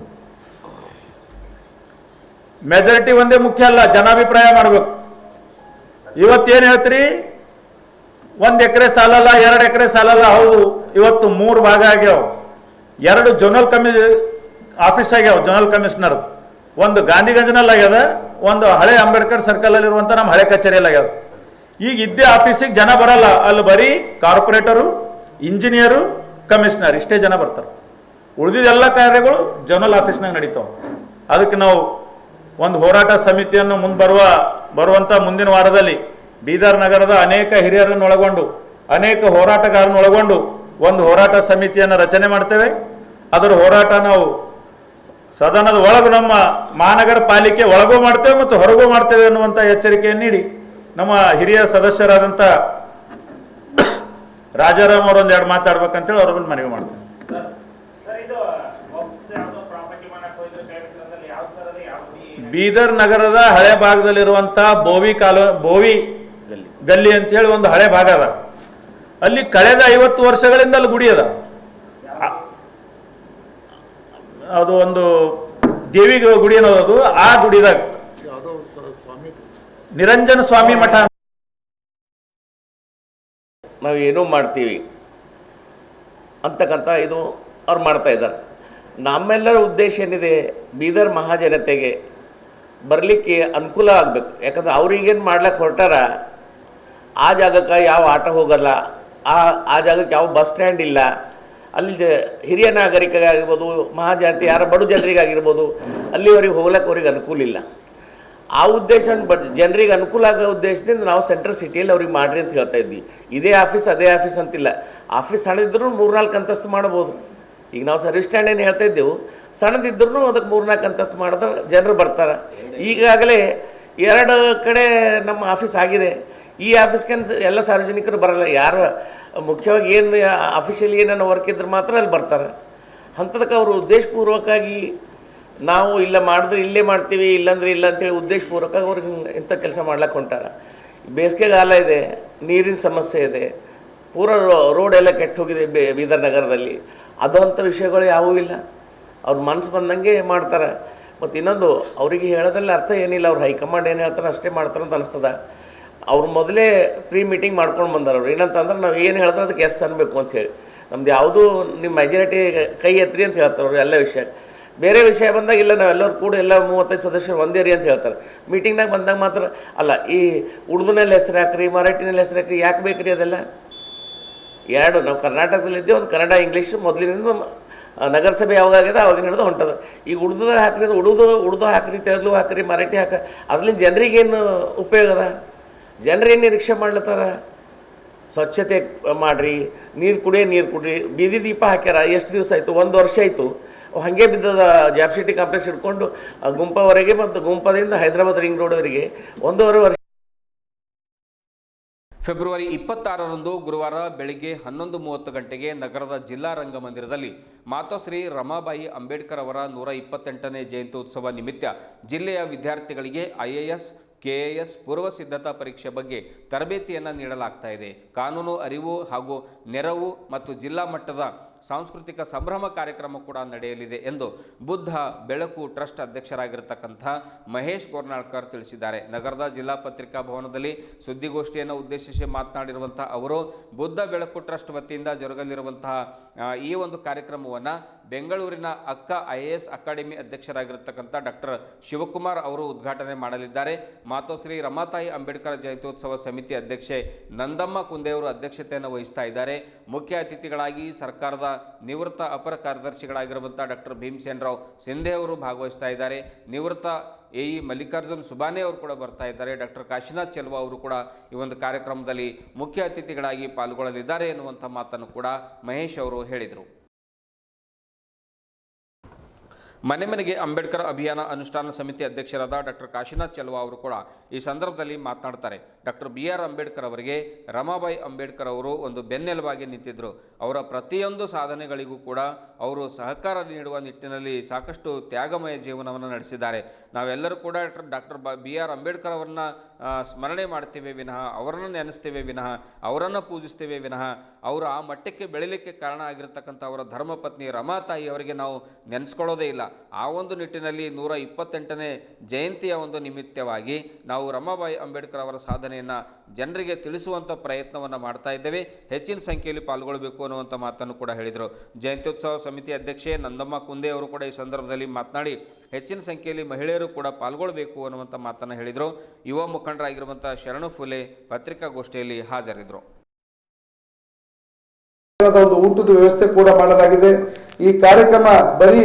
S6: ಮೆಜಾರಿಟಿ ಒಂದೇ ಮುಖ್ಯ ಅಲ್ಲ, ಜನಾಭಿಪ್ರಾಯ ಮಾಡಬೇಕು. ಇವತ್ತೇನು ಹೇಳ್ತೀರಿ, 1 ಎಕರೆ ಸಾಲಲ್ಲ, 2 ಎಕರೆ ಸಾಲಲ್ಲ. ಹೌದು, ಇವತ್ತು 3 ಭಾಗ ಆಗ್ಯಾವ. 2 ಜೋನಲ್ ಆಫೀಸ್ ಆಗ್ಯಾವ, ಜೋನಲ್ ಕಮಿಷನರ್. ಒಂದು ಗಾಂಧಿಗಂಜ್ನಲ್ಲಿ ಆಗ್ಯದ, ಒಂದು ಹಳೆ ಅಂಬೇಡ್ಕರ್ ಸರ್ಕಲ್ ಅಲ್ಲಿರುವಂಥ ನಮ್ಮ ಹಳೆ ಕಚೇರಿಯಲ್ಲಿ ಆಗ್ಯದ. ಈಗ ಇದ್ದೇ ಆಫೀಸಿಗೆ ಜನ ಬರಲ್ಲ, ಅಲ್ಲಿ ಬರೀ ಕಾರ್ಪೊರೇಟರು, ಇಂಜಿನಿಯರು, ಕಮಿಷನರ್ ಇಷ್ಟೇ ಜನ ಬರ್ತಾರೆ. ಉಳಿದಿದ್ದೆಲ್ಲ ಕಾರ್ಯಗಳು ಜೋನಲ್ ಆಫೀಸ್ನಾಗ ನಡೀತಾವೆ. ಅದಕ್ಕೆ ನಾವು ಒಂದು ಹೋರಾಟ ಸಮಿತಿಯನ್ನು ಬರುವಂಥ ಮುಂದಿನ ವಾರದಲ್ಲಿ ಬೀದರ್ ನಗರದ ಅನೇಕ ಹಿರಿಯರನ್ನು ಒಳಗೊಂಡು, ಅನೇಕ ಹೋರಾಟಗಾರರನ್ನು ಒಳಗೊಂಡು ಒಂದು ಹೋರಾಟ ಸಮಿತಿಯನ್ನು ರಚನೆ ಮಾಡ್ತೇವೆ. ಅದರ ಹೋರಾಟ ನಾವು ಸದನದ ಒಳಗೂ ನಮ್ಮ ಮಹಾನಗರ ಪಾಲಿಕೆ ಒಳಗೂ ಮಾಡ್ತೇವೆ ಮತ್ತು ಹೊರಗೂ ಮಾಡ್ತೇವೆ ಅನ್ನುವಂಥ ಎಚ್ಚರಿಕೆಯನ್ನು ನೀಡಿ ನಮ್ಮ ಹಿರಿಯ ಸದಸ್ಯರಾದಂಥ ರಾಜಾರಾಮ್ ಅವರು 1-2 ಮಾತಾಡ್ಬೇಕಂತೇಳಿ ಅವ್ರ ಮೇಲೆ ಮನವಿ ಮಾಡ್ತೇವೆ. ಬೀದರ್ ನಗರದ ಹಳೆ ಭಾಗದಲ್ಲಿರುವಂಥ ಬೋವಿ ಗಲ್ಲಿ ಅಂತೇಳಿ ಒಂದು ಹಳೆ ಭಾಗ ಅದ. ಅಲ್ಲಿ ಕಳೆದ 50 ವರ್ಷಗಳಿಂದ ಅಲ್ಲಿ ಗುಡಿ ಅದ. ಅದು ಒಂದು ದೇವಿ ಗುಡಿ ಅನ್ನೋದು. ಆ ಗುಡಿದಾಗ ನಿರಂಜನ ಸ್ವಾಮಿ ಮಠ
S7: ನಾವು ಏನೋ ಮಾಡ್ತೀವಿ ಅಂತಕ್ಕಂಥ ಇದು ಅವ್ರು ಮಾಡ್ತಾಯಿದ್ದಾರೆ. ನಮ್ಮೆಲ್ಲರ ಉದ್ದೇಶ ಏನಿದೆ, ಬೀದರ್ ಮಹಾಜನತೆಗೆ ಬರಲಿಕ್ಕೆ ಅನುಕೂಲ ಆಗಬೇಕು. ಯಾಕಂದ್ರೆ ಅವ್ರಿಗೇನು ಮಾಡ್ಲಿಕ್ಕೆ ಹೊರಟಾರ, ಆ ಜಾಗಕ್ಕೆ ಯಾವ ಆಟೋ ಹೋಗಲ್ಲ, ಆ ಜಾಗಕ್ಕೆ ಯಾವ ಬಸ್ ಸ್ಟ್ಯಾಂಡ್ ಇಲ್ಲ, ಅಲ್ಲಿ ಹಿರಿಯ ನಾಗರಿಕರಿಗಾಗಿರ್ಬೋದು, ಮಹಾಜನತೆ ಯಾರ ಬಡ ಜನರಿಗಾಗಿರ್ಬೋದು, ಅಲ್ಲಿವರೆಗೆ ಹೋಗ್ಲಿಕ್ಕೆ ಅವ್ರಿಗೆ ಅನುಕೂಲ ಇಲ್ಲ. ಆ ಉದ್ದೇಶ ಜನರಿಗೆ ಅನುಕೂಲ ಆಗೋ ಉದ್ದೇಶದಿಂದ ನಾವು ಸೆಂಟ್ರಲ್ ಸಿಟಿಯಲ್ಲಿ ಅವ್ರಿಗೆ ಮಾಡಿರಿ ಅಂತ ಹೇಳ್ತಾ ಇದ್ವಿ. ಇದೇ ಆಫೀಸ್ ಅದೇ ಆಫೀಸ್ ಅಂತಿಲ್ಲ. ಆಫೀಸ್ ಸಣ್ಣದಿದ್ರೂ 3-4 ಅಂತಸ್ತು ಮಾಡ್ಬೋದು. ಈಗ ನಾವು ಸರ್ವಿಸ್ ಸ್ಟ್ಯಾಂಡ್ ಏನು ಹೇಳ್ತಾ ಇದ್ದೆವು, ಸಣ್ಣದಿದ್ರೂ ಅದಕ್ಕೆ 3-4 ಅಂತಸ್ತು ಮಾಡಿದ್ರೆ ಜನರು ಬರ್ತಾರೆ. ಈಗಾಗಲೇ 2 ಕಡೆ ನಮ್ಮ ಆಫೀಸ್ ಆಗಿದೆ. ಈ ಆಫೀಸ್ಗೆ ಎಲ್ಲ ಸಾರ್ವಜನಿಕರು ಬರಲ್ಲ. ಯಾರು ಮುಖ್ಯವಾಗಿ ಏನು ಅಫಿಷಿಯಲಿ ಏನೇನು ವರ್ಕ್ ಇದ್ರೆ ಮಾತ್ರ ಅಲ್ಲಿ ಬರ್ತಾರೆ. ಅಂಥದಕ್ಕೆ ಅವರು ಉದ್ದೇಶಪೂರ್ವಕವಾಗಿ ನಾವು ಇಲ್ಲ ಮಾಡಿದ್ರೆ ಇಲ್ಲೇ ಮಾಡ್ತೀವಿ, ಇಲ್ಲಾಂದ್ರೆ ಇಲ್ಲ ಅಂತೇಳಿ ಉದ್ದೇಶಪೂರ್ವಕವಾಗಿ ಅವ್ರಿಗೆ ಇಂಥ ಕೆಲಸ ಮಾಡ್ಲಿಕ್ಕೆ ಹೊಂಟಾರ. ಬೇಸಿಗೆಗಾಲ ಇದೆ, ನೀರಿನ ಸಮಸ್ಯೆ ಇದೆ, ಪೂರ ರೋಡ್ ಎಲ್ಲ ಕೆಟ್ಟು ಹೋಗಿದೆ ಬೀದರ್ ನಗರದಲ್ಲಿ. ಅದು ಅಂಥ ವಿಷಯಗಳು ಯಾವುವೂ ಇಲ್ಲ. ಅವ್ರ ಮನಸ್ಸು ಬಂದಂಗೆ ಮಾಡ್ತಾರೆ. ಮತ್ತು ಇನ್ನೊಂದು, ಅವರಿಗೆ ಹೇಳೋದ್ರಲ್ಲಿ ಅರ್ಥ ಏನಿಲ್ಲ. ಅವ್ರು ಹೈಕಮಾಂಡ್ ಏನು ಹೇಳ್ತಾರೆ ಅಷ್ಟೇ ಮಾಡ್ತಾರೆ ಅಂತ ಅನಿಸ್ತದ. ಅವ್ರು ಮೊದಲೇ ಪ್ರೀ ಮೀಟಿಂಗ್ ಮಾಡ್ಕೊಂಡು ಬಂದಾರ. ಅವ್ರು ಏನಂತಂದ್ರೆ ನಾವು ಏನು ಹೇಳಿದ್ರೆ ಅದಕ್ಕೆ ಎಸ್ ಅನ್ಬೇಕು ಅಂಥೇಳಿ. ನಮ್ದು ಯಾವುದೂ ನಿಮ್ಮ ಮೆಜಾರಿಟಿ ಕೈ ಎತ್ತರಿ ಅಂತ ಹೇಳ್ತಾರೆ ಅವರು ಎಲ್ಲ ವಿಷಯ. ಬೇರೆ ವಿಷಯ ಬಂದಾಗ ಇಲ್ಲ ನಾವೆಲ್ಲರೂ ಕೂಡ ಎಲ್ಲ 35 ಸದಸ್ಯರು ಒಂದೇ ರೀ ಅಂತ ಹೇಳ್ತಾರೆ. ಮೀಟಿಂಗ್ನಾಗ ಬಂದಾಗ ಮಾತ್ರ ಅಲ್ಲ, ಈ ಉರ್ದುನಲ್ಲಿ ಹೆಸರು ಹಾಕ್ರಿ, ಮರಾಠಿನಲ್ಲಿ ಹೆಸರು ಹಾಕ್ರಿ, ಯಾಕೆ ಬೇಕ್ರಿ ಅದೆಲ್ಲ? ಎರಡು ನಾವು ಕರ್ನಾಟಕದಲ್ಲಿದ್ದೆ, ಒಂದು ಕನ್ನಡ ಇಂಗ್ಲೀಷು ಮೊದಲಿನಿಂದ ನಗರಸಭೆ ಯಾವಾಗಿದೆ ಅವಾಗಿನ ಹಿಡಿದು ಹೊಂಟದ. ಈಗ ಉರ್ದುದಾಗ ಹಾಕ್ರಿ, ಉರ್ದು ಹಾಕ್ರಿ, ತೆಲುಗು ಹಾಕ್ರಿ, ಮರಾಠಿ ಹಾಕ, ಅದ್ರಿಂದ ಜನರಿಗೇನು ಉಪಯೋಗ ಅದ? ಜನರೇನು ನಿರೀಕ್ಷೆ ಮಾಡ್ಲತ್ತಾರ? ಸ್ವಚ್ಛತೆ ಮಾಡಿರಿ, ನೀರು ಕುಡ್ರಿ. ಬೀದಿ ದೀಪ ಹಾಕ್ಯಾರ. ಎಷ್ಟು ದಿವಸ ಆಯಿತು? 1 ವರ್ಷ ಆಯಿತು. ಹಾಗೆ ಬಿದ್ದದ. ಜಾಬ್ ಸಿಟಿ ಕಾಂಪ್ಲೆಕ್ಸ್ ಹಿಡ್ಕೊಂಡು ಗುಂಪವರೆಗೆ ಮತ್ತು ಗುಂಪದಿಂದ ಹೈದರಾಬಾದ್ ರಿಂಗ್ ರೋಡ್ವರೆಗೆ 1.5 ವರ್ಷ.
S1: ಫೆಬ್ರವರಿ 26ರಂದು ಗುರುವಾರ ಬೆಳಿಗ್ಗೆ 11:30 ಗಂಟೆಗೆ ನಗರದ ಜಿಲ್ಲಾ ರಂಗಮಂದಿರದಲ್ಲಿ ಮಾತೋಶ್ರೀ ರಮಾಬಾಯಿ ಅಂಬೇಡ್ಕರ್ ಅವರ 128ನೇ ಜಯಂತ್ಯೋತ್ಸವ ನಿಮಿತ್ತ ಜಿಲ್ಲೆಯ ವಿದ್ಯಾರ್ಥಿಗಳಿಗೆ IAS KAS ಪೂರ್ವ ಸಿದ್ಧತಾ ಪರೀಕ್ಷೆ ಬಗ್ಗೆ ತರಬೇತಿಯನ್ನು ನೀಡಲಾಗ್ತಾ ಇದೆ. ಕಾನೂನು ಅರಿವು ಹಾಗೂ ನೆರವು ಮತ್ತು ಜಿಲ್ಲಾ ಮಟ್ಟದ ಸಾಂಸ್ಕೃತಿಕ ಸಂಭ್ರಮ ಕಾರ್ಯಕ್ರಮ ಕೂಡ ನಡೆಯಲಿದೆ ಎಂದು ಬುದ್ಧ ಬೆಳಕು ಟ್ರಸ್ಟ್ ಅಧ್ಯಕ್ಷರಾಗಿರತಕ್ಕಂಥ ಮಹೇಶ್ ಗೋರ್ನಾಳ್ಕರ್ ತಿಳಿಸಿದ್ದಾರೆ. ನಗರದ ಜಿಲ್ಲಾ ಪತ್ರಿಕಾ ಭವನದಲ್ಲಿ ಸುದ್ದಿಗೋಷ್ಠಿಯನ್ನು ಉದ್ದೇಶಿಸಿ ಮಾತನಾಡಿರುವಂಥ ಅವರು, ಬುದ್ಧ ಬೆಳಕು ಟ್ರಸ್ಟ್ ವತಿಯಿಂದ ಜರುಗಲಿರುವಂತಹ ಈ ಒಂದು ಕಾರ್ಯಕ್ರಮವನ್ನು ಬೆಂಗಳೂರಿನ ಅಕ್ಕ IAS ಅಕಾಡೆಮಿ ಅಧ್ಯಕ್ಷರಾಗಿರತಕ್ಕಂಥ ಡಾಕ್ಟರ್ ಶಿವಕುಮಾರ್ ಅವರು ಉದ್ಘಾಟನೆ ಮಾಡಲಿದ್ದಾರೆ. ಮಾತೋಶ್ರೀ ರಮಾತಾಯಿ ಅಂಬೇಡ್ಕರ್ ಜಯಂತ್ಯೋತ್ಸವ ಸಮಿತಿ ಅಧ್ಯಕ್ಷೆ ನಂದಮ್ಮ ಕುಂದೇವರು ಅಧ್ಯಕ್ಷತೆಯನ್ನು ವಹಿಸ್ತಾ ಇದ್ದಾರೆ. ಮುಖ್ಯ ಅತಿಥಿಗಳಾಗಿ ಸರ್ಕಾರದ ನಿವೃತ್ತ ಅಪರ ಕಾರ್ಯದರ್ಶಿಗಳಾಗಿರುವಂಥ ಡಾಕ್ಟರ್ ಭೀಮಸೇನರಾವ್ ಸಿಂಧೆ ಅವರು ಭಾಗವಹಿಸ್ತಾ ಇದ್ದಾರೆ. ನಿವೃತ್ತ AE ಮಲ್ಲಿಕಾರ್ಜುನ್ ಸುಬಾನೆ ಅವರು ಕೂಡ ಬರ್ತಾ ಇದ್ದಾರೆ. ಡಾಕ್ಟರ್ ಕಾಶಿನಾಥ್ ಚೆಲ್ವಾ ಅವರು ಕೂಡ ಈ ಒಂದು ಕಾರ್ಯಕ್ರಮದಲ್ಲಿ ಮುಖ್ಯ ಅತಿಥಿಗಳಾಗಿ ಪಾಲ್ಗೊಳ್ಳಲಿದ್ದಾರೆ ಎನ್ನುವಂಥ ಮಾತನ್ನು ಕೂಡ ಮಹೇಶ್ ಅವರು ಹೇಳಿದರು. ಮನೆ ಮನೆಗೆ ಅಂಬೇಡ್ಕರ್ ಅಭಿಯಾನ ಅನುಷ್ಠಾನ ಸಮಿತಿ ಅಧ್ಯಕ್ಷರಾದ ಡಾಕ್ಟರ್ ಕಾಶಿನಾಥ್ ಚೆಲ್ವಾ ಅವರು ಕೂಡ ಈ ಸಂದರ್ಭದಲ್ಲಿ ಮಾತನಾಡ್ತಾರೆ. ಡಾಕ್ಟರ್ BR ಅಂಬೇಡ್ಕರ್ ಅವರಿಗೆ ರಮಾಬಾಯಿ ಅಂಬೇಡ್ಕರ್ ಅವರು ಒಂದು ಬೆನ್ನೆಲುಬಾಗಿ ನಿಂತಿದ್ದರು. ಅವರ ಪ್ರತಿಯೊಂದು ಸಾಧನೆಗಳಿಗೂ ಕೂಡ ಅವರು ಸಹಕಾರ ನೀಡುವ ನಿಟ್ಟಿನಲ್ಲಿ ಸಾಕಷ್ಟು ತ್ಯಾಗಮಯ ಜೀವನವನ್ನು ನಡೆಸಿದ್ದಾರೆ. ನಾವೆಲ್ಲರೂ ಕೂಡ ಡಾಕ್ಟರ್ BR ಅಂಬೇಡ್ಕರ್ ಅವರನ್ನ ಸ್ಮರಣೆ ಮಾಡ್ತೇವೆ ವಿನಃ, ಅವರನ್ನು ನೆನೆಸ್ತೇವೆ ವಿನಃ, ಅವರನ್ನು ಪೂಜಿಸ್ತೇವೆ ವಿನಃ, ಅವರು ಆ ಮಟ್ಟಕ್ಕೆ ಬೆಳೀಲಿಕ್ಕೆ ಕಾರಣ ಆಗಿರತಕ್ಕಂಥ ಅವರ ಧರ್ಮಪತ್ನಿ ರಮಾತಾಯಿ ಅವರಿಗೆ ನಾವು ನೆನೆಸ್ಕೊಳ್ಳೋದೇ ಇಲ್ಲ. ಆ ಒಂದು ನಿಟ್ಟಿನಲ್ಲಿ 128ನೇ ಜಯಂತಿಯ ಒಂದು ನಿಮಿತ್ತವಾಗಿ ನಾವು ರಮಾಬಾಯಿ ಅಂಬೇಡ್ಕರ್ ಅವರ ಸಾಧನೆಯನ್ನು ಜನರಿಗೆ ತಿಳಿಸುವಂಥ ಪ್ರಯತ್ನವನ್ನು ಮಾಡ್ತಾ ಇದ್ದೇವೆ. ಹೆಚ್ಚಿನ ಸಂಖ್ಯೆಯಲ್ಲಿ ಪಾಲ್ಗೊಳ್ಳಬೇಕು ಅನ್ನುವಂಥ ಮಾತನ್ನು ಕೂಡ ಹೇಳಿದರು. ಜಯಂತ್ಯೋತ್ಸವ ಸಮಿತಿ ಅಧ್ಯಕ್ಷೆ ನಂದಮ್ಮ ಕುಂದೆ ಅವರು ಕೂಡ ಈ ಸಂದರ್ಭದಲ್ಲಿ ಮಾತನಾಡಿ ಹೆಚ್ಚಿನ ಸಂಖ್ಯೆಯಲ್ಲಿ ಮಹಿಳೆಯರು ಕೂಡ ಪಾಲ್ಗೊಳ್ಳಬೇಕು ಅನ್ನುವಂಥ ಮಾತನ್ನು ಹೇಳಿದರು. ಯುವ ಮುಖಂಡರಾಗಿರುವಂಥ ಶರಣು ಫುಲೆ ಪತ್ರಿಕಾಗೋಷ್ಠಿಯಲ್ಲಿ ಹಾಜರಿದ್ದರು.
S8: ಒಂದು ಊಟದ ವ್ಯವಸ್ಥೆ ಕೂಡ ಮಾಡಲಾಗಿದೆ. ಈ ಕಾರ್ಯಕ್ರಮ ಬರೀ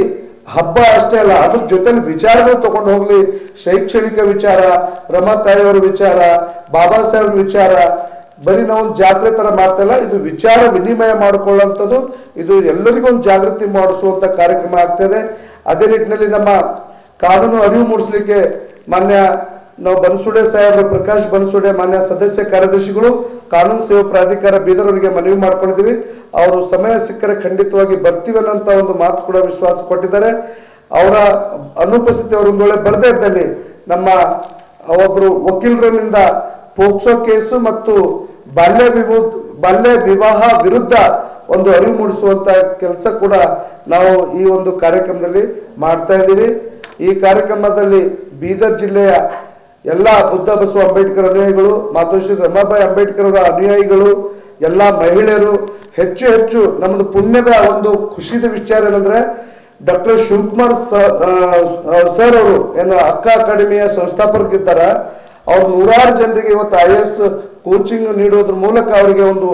S8: ಹಬ್ಬ ಅಷ್ಟೇ ಅಲ್ಲ, ಅದ್ರ ಜೊತೆಲಿ ವಿಚಾರಗಳು ತಗೊಂಡು ಹೋಗ್ಲಿ. ಶೈಕ್ಷಣಿಕ ವಿಚಾರ, ರಮಾತಾಯಿಯವರ ವಿಚಾರ, ಬಾಬಾ ಸಾಹೇಬ್ರ ವಿಚಾರ, ಬರೀ ನಾವೊಂದು ಜಾತ್ರೆ ತರ ಮಾಡ್ತಾ ಇಲ್ಲ, ಇದು ವಿಚಾರ ವಿನಿಮಯ ಮಾಡಿಕೊಳ್ಳುವಂಥದ್ದು. ಇದು ಎಲ್ಲರಿಗೂ ಒಂದು ಜಾಗೃತಿ ಮಾಡಿಸುವಂತ ಕಾರ್ಯಕ್ರಮ ಆಗ್ತದೆ. ಅದೇ ನಿಟ್ಟಿನಲ್ಲಿ ನಮ್ಮ ಕಾನೂನು ಅರಿವು ಮೂಡಿಸ್ಲಿಕ್ಕೆ ಮಾನ್ಯ ನಾವು ಬನಸುಡೆ ಸಾಹೇಬ್ರ ಪ್ರಕಾಶ್ ಬನಸುಡೆ ಮಾನ್ಯ ಸದಸ್ಯ ಕಾರ್ಯದರ್ಶಿಗಳು ಕಾನೂನು ಸೇವಾ ಪ್ರಾಧಿಕಾರ ಬೀದರ್ ಅವರಿಗೆ ಮನವಿ ಮಾಡ್ಕೊಂಡಿದ್ದೀವಿ. ಅವರು ಸಮಯ ಸಿಕ್ಕರೆ ಖಂಡಿತವಾಗಿ ಬರ್ತೀವಿ ಅನ್ನೋಂಥ ಒಂದು ಮಾತು ಕೂಡ ವಿಶ್ವಾಸ ಕೊಟ್ಟಿದ್ದಾರೆ. ಅವರ ಅನುಪಸ್ಥಿತಿ ಅವರು ಒಂದು ವೇಳೆ ಬರದೇ ಇದ್ದಲ್ಲಿ ನಮ್ಮ ಒಬ್ಬರು ವಕೀಲರಿಂದ ಪೋಕ್ಸೋ ಕೇಸು ಮತ್ತು ಬಾಲ್ಯ ವಿವಾಹ ವಿರುದ್ಧ ಒಂದು ಅರಿವು ಮೂಡಿಸುವಂತ ಕೆಲಸ ಕೂಡ ನಾವು ಈ ಒಂದು ಕಾರ್ಯಕ್ರಮದಲ್ಲಿ ಮಾಡ್ತಾ ಇದ್ದೀವಿ. ಈ ಕಾರ್ಯಕ್ರಮದಲ್ಲಿ ಬೀದರ್ ಜಿಲ್ಲೆಯ ಎಲ್ಲ ಬುದ್ಧ ಬಸವ ಅಂಬೇಡ್ಕರ್ ಅನುಯಾಯಿಗಳು, ಮಾತೋಶ್ರೀ ರಮಾಬಾಯಿ ಅಂಬೇಡ್ಕರ್ ಅವರ ಅನುಯಾಯಿಗಳು, ಎಲ್ಲ ಮಹಿಳೆಯರು ಹೆಚ್ಚು ಹೆಚ್ಚು ನಮ್ಮದು ಪುಣ್ಯದ ಒಂದು ಖುಷಿದ ವಿಚಾರ ಏನಂದ್ರೆ ಡಾಕ್ಟರ್ ಶಿವಕುಮಾರ್ ಸರ್ ಅವರು ಏನು ಅಕ್ಕ ಅಕಾಡೆಮಿಯ ಸಂಸ್ಥಾಪಕರಿದ್ದಾರ, ಅವ್ರು 100 ಜನರಿಗೆ ಇವತ್ತು IAS ಕೋಚಿಂಗ್ ನೀಡೋದ್ರ ಮೂಲಕ ಅವರಿಗೆ ಒಂದು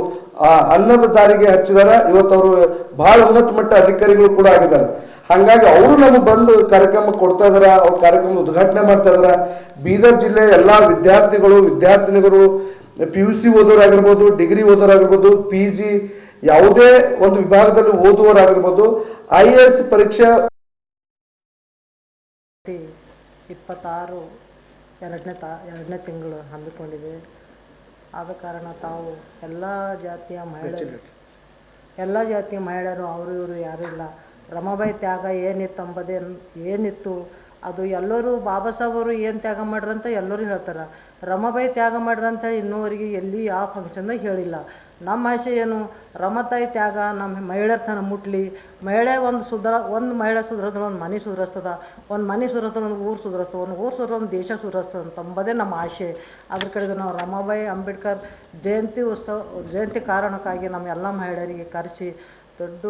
S8: ಅನ್ನದ ದಾರಿಗೆ ಹಚ್ಚಿದಾರ. ಇವತ್ತು ಅವರು ಬಹಳ ಉನ್ನತ ಮಟ್ಟ ಅಧಿಕಾರಿಗಳು ಕೂಡ ಆಗಿದ್ದಾರೆ. ಹಾಗಾಗಿ ಅವರು ನಮಗೆ ಬಂದು ಕಾರ್ಯಕ್ರಮ ಕೊಡ್ತಾ ಇದಾರ, ಅವ್ರ ಕಾರ್ಯಕ್ರಮ ಉದ್ಘಾಟನೆ ಮಾಡ್ತಾ ಇದಾರ. ಬೀದರ್ ಜಿಲ್ಲೆಯ ಎಲ್ಲಾ ವಿದ್ಯಾರ್ಥಿಗಳು ವಿದ್ಯಾರ್ಥಿನಿಗಳು PUC ಓದೋರಾಗಿರ್ಬೋದು, ಡಿಗ್ರಿ ಓದೋರಾಗಿರ್ಬೋದು, PG ಯಾವುದೇ ಒಂದು ವಿಭಾಗದಲ್ಲಿ ಓದುವವರಾಗಿರ್ಬೋದು, IAS ಪರೀಕ್ಷೆ
S9: 26 ಎರಡನೇ ತಿಂಗಳು ಹಮ್ಮಿಕೊಂಡಿದೆ. ಆದ ಕಾರಣ ತಾವು ಎಲ್ಲ ಜಾತಿಯ ಮಹಿಳೆಯರು ಅವರು ಇವರು ಯಾರೂ ಇಲ್ಲ. ರಮಾಬಾಯಿ ತ್ಯಾಗ ಏನಿತ್ತು ಅದು ಎಲ್ಲರೂ ಬಾಬಾ ಸಾಹೇಬ್ ಅವರು ಏನು ತ್ಯಾಗ ಮಾಡ್ರಂತ ಎಲ್ಲರೂ ಹೇಳ್ತಾರೆ. ರಮಾಬಾಯಿ ತ್ಯಾಗ ಮಾಡ್ರಂತೇಳಿ ಇನ್ನೂವರೆಗೆ ಎಲ್ಲಿ ಯಾವ ಫಂಕ್ಷನ್ದಾಗ ಹೇಳಿಲ್ಲ. ನಮ್ಮ ಆಸೆ ಏನು, ರಮಾತಾಯಿ ತ್ಯಾಗ ನಮ್ಮ ಮಹಿಳೆಯರ ತನ ಮುಟ್ಲಿ. ಒಂದು ಮಹಿಳೆ ಸುಧಾರಿದ್ರೆ ಒಂದು ಮನೆ ಸುಧಾರಿಸ್ತದ, ಒಂದು ಮನೆ ಸುಧಾರಿಸಿದ್ರೆ ಒಂದು ಊರು ಸುಧಾರಿಸ್ತದೆ, ಒಂದು ಊರು ಸುಧಾರಿದ್ರೆ ಒಂದು ದೇಶ ಸುಧಾರಿಸ್ತದೆ ಅಂತಂಬುದೇ ನಮ್ಮ ಆಸೆ. ಅದ್ರ ಕಡೆದು ನಾವು ರಮಾಬಾಯಿ ಅಂಬೇಡ್ಕರ್ ಜಯಂತಿ ಕಾರಣಕ್ಕಾಗಿ ನಮ್ಮ ಎಲ್ಲ ಮಹಿಳೆಯರಿಗೆ ಕರೆಸಿ ದೊಡ್ಡ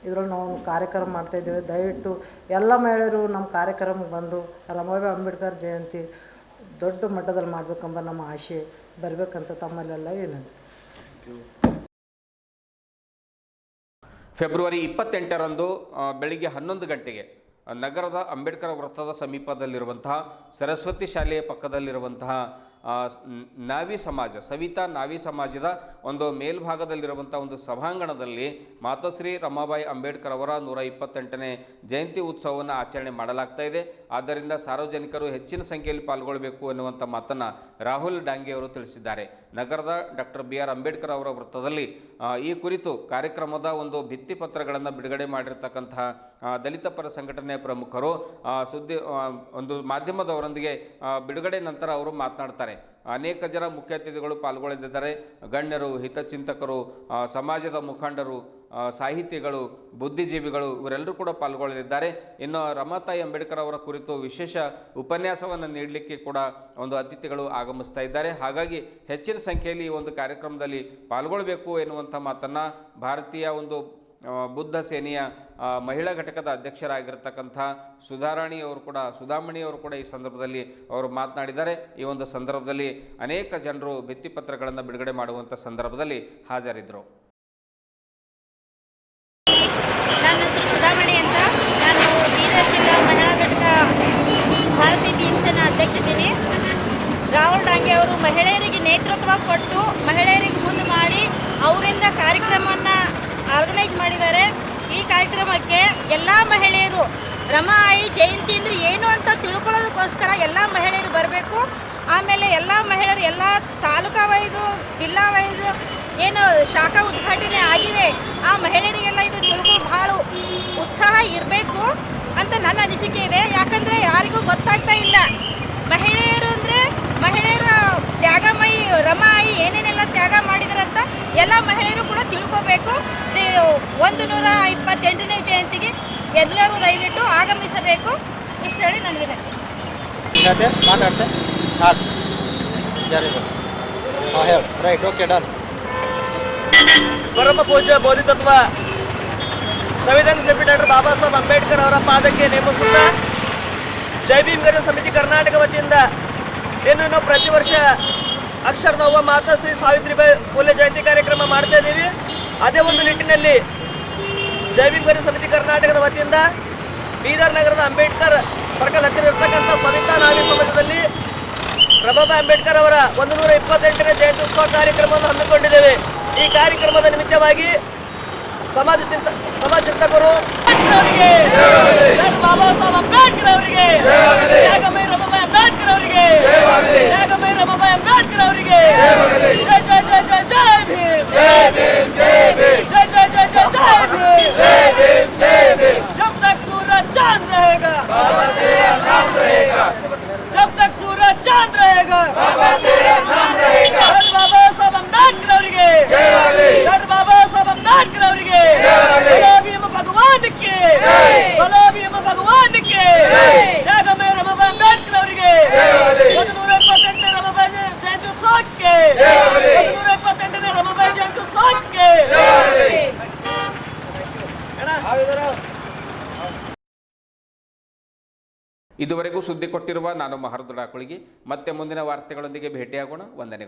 S9: ಇದರಲ್ಲಿ ನಾವು ಕಾರ್ಯಕ್ರಮ ಮಾಡ್ತಾಯಿದ್ದೇವೆ. ದಯವಿಟ್ಟು ಎಲ್ಲ ಮಹಿಳೆಯರು ನಮ್ಮ ಕಾರ್ಯಕ್ರಮಕ್ಕೆ ಬಂದು ರಮಾಬಾಯಿ ಅಂಬೇಡ್ಕರ್ ಜಯಂತಿ ದೊಡ್ಡ ಮಟ್ಟದಲ್ಲಿ ಮಾಡಬೇಕೆಂಬ ನಮ್ಮ ಆಸೆ ಬರಬೇಕಂತ ತಮ್ಮಲ್ಲೆಲ್ಲ ವಿನಂತಿ.
S1: ಫೆಬ್ರವರಿ 28ರಂದು ಬೆಳಿಗ್ಗೆ 11 ಗಂಟೆಗೆ ನಗರದ ಅಂಬೇಡ್ಕರ್ ವೃತ್ತದ ಸಮೀಪದಲ್ಲಿರುವಂತಹ ಸರಸ್ವತಿ ಶಾಲೆಯ ಪಕ್ಕದಲ್ಲಿರುವಂತಹ ನಾವಿ ಸಮಾಜ, ಸವಿತಾ ನಾವಿ ಸಮಾಜದ ಒಂದು ಮೇಲ್ಭಾಗದಲ್ಲಿರುವಂಥ ಒಂದು ಸಭಾಂಗಣದಲ್ಲಿ ಮಾತೋಶ್ರೀ ರಮಾಬಾಯಿ ಅಂಬೇಡ್ಕರ್ ಅವರ 128ನೇ ಜಯಂತಿ ಉತ್ಸವವನ್ನು ಆಚರಣೆ ಮಾಡಲಾಗ್ತಾ ಇದೆ. ಆದ್ದರಿಂದ ಸಾರ್ವಜನಿಕರು ಹೆಚ್ಚಿನ ಸಂಖ್ಯೆಯಲ್ಲಿ ಪಾಲ್ಗೊಳ್ಳಬೇಕು ಎನ್ನುವಂಥ ಮಾತನ್ನು ರಾಹುಲ್ ಡಾಂಗೆ ಅವರು ತಿಳಿಸಿದ್ದಾರೆ. ನಗರದ ಡಾಕ್ಟರ್ BR ಅಂಬೇಡ್ಕರ್ ಅವರ ವೃತ್ತದಲ್ಲಿ ಈ ಕುರಿತು ಕಾರ್ಯಕ್ರಮದ ಒಂದು ಭಿತ್ತಿಪತ್ರಗಳನ್ನು ಬಿಡುಗಡೆ ಮಾಡಿರ್ತಕ್ಕಂತಹ ದಲಿತ ಪರ ಸಂಘಟನೆಯ ಪ್ರಮುಖರು ಒಂದು ಮಾಧ್ಯಮದವರೊಂದಿಗೆ ಬಿಡುಗಡೆ ನಂತರ ಅವರು ಮಾತನಾಡ್ತಾರೆ. ಅನೇಕ ಜನ ಮುಖ್ಯ ಅತಿಥಿಗಳು ಪಾಲ್ಗೊಳ್ಳಲಿದ್ದಾರೆ. ಗಣ್ಯರು, ಹಿತಚಿಂತಕರು, ಸಮಾಜದ ಮುಖಂಡರು, ಸಾಹಿತಿಗಳು, ಬುದ್ಧಿಜೀವಿಗಳು ಇವರೆಲ್ಲರೂ ಕೂಡ ಪಾಲ್ಗೊಳ್ಳಲಿದ್ದಾರೆ. ಇನ್ನು ರಮಾತಾಯಿ ಅಂಬೇಡ್ಕರ್ ಅವರ ಕುರಿತು ವಿಶೇಷ ಉಪನ್ಯಾಸವನ್ನು ನೀಡಲಿಕ್ಕೆ ಕೂಡ ಒಂದು ಅತಿಥಿಗಳು ಆಗಮಿಸ್ತಾ ಇದ್ದಾರೆ. ಹಾಗಾಗಿ ಹೆಚ್ಚಿನ ಸಂಖ್ಯೆಯಲ್ಲಿ ಈ ಒಂದು ಕಾರ್ಯಕ್ರಮದಲ್ಲಿ ಪಾಲ್ಗೊಳ್ಳಬೇಕು ಎನ್ನುವಂಥ ಮಾತನ್ನು ಭಾರತೀಯ ಒಂದು ಬುದ್ಧ ಸೇನೆಯ ಮಹಿಳಾ ಘಟಕದ ಅಧ್ಯಕ್ಷರಾಗಿರ್ತಕ್ಕಂಥ ಸುಧಾಮಣಿ ಅವರು ಕೂಡ ಈ ಸಂದರ್ಭದಲ್ಲಿ ಅವರು ಮಾತನಾಡಿದ್ದಾರೆ. ಈ ಒಂದು ಸಂದರ್ಭದಲ್ಲಿ ಅನೇಕ ಜನರು ಭಿತ್ತಿಪತ್ರಗಳನ್ನು ಬಿಡುಗಡೆ ಮಾಡುವಂಥ ಸಂದರ್ಭದಲ್ಲಿ ಹಾಜರಿದ್ದರು.
S10: ನನ್ನ ಹೆಸರು ಸುಧಾಮಣಿ ಅಂತ. ನಾನು ಬೀದರ್ ಜಿಲ್ಲಾ ಮಹಿಳಾ ಘಟಕ ಭಾರತೀಯ ಭೀಮಸೇನಾ ಅಧ್ಯಕ್ಷತೀನಿ. ರಾಹುಲ್ ಡಾಂಗೆ ಅವರು ಮಹಿಳೆಯರಿಗೆ ನೇತೃತ್ವ ಕೊಟ್ಟು ಮಹಿಳೆಯರಿಗೆ ಮುಂದೆ ಮಾಡಿ ಅವರಿಂದ ಕಾರ್ಯಕ್ರಮವನ್ನು ಆರ್ಗನೈಸ್ ಮಾಡಿದ್ದಾರೆ. ಈ ಕಾರ್ಯಕ್ರಮಕ್ಕೆ ಎಲ್ಲ ಮಹಿಳೆಯರು ರಮಾಬಾಯಿ ಜಯಂತಿ ಅಂದರೆ ಏನು ಅಂತ ತಿಳ್ಕೊಳ್ಳೋದಕ್ಕೋಸ್ಕರ ಎಲ್ಲ ಮಹಿಳೆಯರು ಬರಬೇಕು. ಆಮೇಲೆ ಎಲ್ಲ ಮಹಿಳೆಯರು ಎಲ್ಲ ತಾಲೂಕಾ ವೈಸು ಜಿಲ್ಲಾ ವೈಸು ಏನು ಶಾಖಾ ಉದ್ಘಾಟನೆ ಆಗಿವೆ ಆ ಮಹಿಳೆಯರಿಗೆಲ್ಲ ಇದು ತಿಳ್ಕೊಂಡು ಭಾಳ ಉತ್ಸಾಹ ಇರಬೇಕು ಅಂತ ನನ್ನ ಅನಿಸಿಕೆ ಇದೆ. ಯಾಕಂದರೆ ಯಾರಿಗೂ ಗೊತ್ತಾಗ್ತಾ ಇಲ್ಲ ಮಹಿಳೆಯರು ಅಂದರೆ ಮಹಿಳೆಯರ ತ್ಯಾಗಮಯಿ ರಮಾಬಾಯಿ ಏನೇನೆಲ್ಲ ತ್ಯಾಗ ಮಾಡಿದ್ರಂತ ಎಲ್ಲ ಮಹಿಳೆಯರು ಕೂಡ ತಿಳ್ಕೋಬೇಕು. 128ನೇ ಜಯಂತಿಗೆ ಎಲ್ಲರೂ ದಯವಿಟ್ಟು ಆಗಮಿಸಬೇಕು. ಇಷ್ಟು ಹೇಳಿ ನಾನು ವಿನಂತಿ.
S3: ಪರಮ ಪೂಜ್ಯ ಬೋಧಿತತ್ವ ಸಂವಿಧಾನ ಶಿಲ್ಪಿ ಡಾಕ್ಟರ್ ಬಾಬಾ ಸಾಹೇಬ್ ಅಂಬೇಡ್ಕರ್ ಅವರ ಪಾದಕ್ಕೆ ನೇಮಿಸುತ್ತಾ ಜೈ ಭೀಮ್ ಗರ್ಜ ಸಮಿತಿ ಕರ್ನಾಟಕ ವತಿಯಿಂದ ಏನು ನಾವು ಪ್ರತಿ ವರ್ಷ ಅಕ್ಷರದವ್ವ ಮಾತಾಶ್ರೀ ಸಾವಿತ್ರಿಬಾಯಿ ಫುಲೆ ಜಯಂತಿ ಕಾರ್ಯಕ್ರಮ ಮಾಡ್ತಾ ಇದ್ದೀವಿ. ಅದೇ ಒಂದು ನಿಟ್ಟಿನಲ್ಲಿ ಜೈ ಭೀಮ್ ಗರ್ಜ ಸಮಿತಿ ಕರ್ನಾಟಕದ ವತಿಯಿಂದ ಬೀದರ್ ನಗರದ ಅಂಬೇಡ್ಕರ್ ಸರ್ಕಲ್ ಹತ್ತಿರ ಇರತಕ್ಕಂಥ ಸವಿತಾ ನಾವಿ ಸಮಾಜದಲ್ಲಿ ರಮಾಬಾಯಿ ಅಂಬೇಡ್ಕರ್ ಅವರ 128ನೇ ಜಯಂತಿ ಉತ್ಸವ ಕಾರ್ಯಕ್ರಮವನ್ನು ಹಮ್ಮಿಕೊಂಡಿದ್ದೇವೆ. ಈ ಕಾರ್ಯಕ್ರಮದ ನಿಮಿತ್ತವಾಗಿ ಸಮಾಜ ಚಿಂತಕರು ಬಾಬಾ ಸಾಹೇಬ್ ಅಂಬೇಡ್ಕರ್ ಅವರಿಗೆ, ತ್ಯಾಗಮಯಿ ರಮಾಬಾಯಿ ಅಂಬೇಡ್ಕರ್ ಅವರಿಗೆ, ತ್ಯಾಗಮಯಿ ರಮಾಬಾಯಿ ಅಂಬೇಡ್ಕರ್ ಅವರಿಗೆ ಜೈ ಜೈ ಜೈ ಜೈ ಜೈ ಭೀಮ್, ಜೈ ಭೀಮ್, ಜೈ ಭೀಮ್, ಜೈ ಜೈ ಜೈ ಜೈ ಜೈ ಭೀಮ್, ಜೈ ಭೀಮ್, ಜೈ ಭೀಮ್. जब तक सूरज चांद रहेगा बाबा तेरा नाम रहेगा, जब तक सूरज चांद रहेगा बाबा तेरा नाम रहेगा. बाबा साहब अंबेडकर ಅವರಿಗೆ ಜೈ, ಬಾಬಾ ಸಾಹೇಬ್ ಅಂಬೇಡ್ಕರ್ ಅವರಿಗೆ ಜೈ, ಭೀಮ ಭಗವಾನ್ ಕೆ ಜೈ, ಭೀಮ ಭಗವಾನ್ ಕೆ ಜೈ, ತ್ಯಾಗಮಯಿ ರಮಾಬಾಯಿ ಅಂಬೇಡ್ಕರ್ ಅವರಿಗೆ 128ನೇ ರಮಾಬಾಯಿ ಜಯಂತಿ ಉತ್ಸವಕ್ಕೆ
S1: ಇದುವರೆಗೂ ಸುದ್ದಿ ಕೊಟ್ಟಿರುವ ನಾನು ಮಹರ್ದುಡಾಕುಳಿಗೆ ಮತ್ತೆ ಮುಂದಿನ ವಾರ್ತೆಗಳೊಂದಿಗೆ ಭೇಟಿಯಾಗೋಣ. ವಂದನೆಗಳು.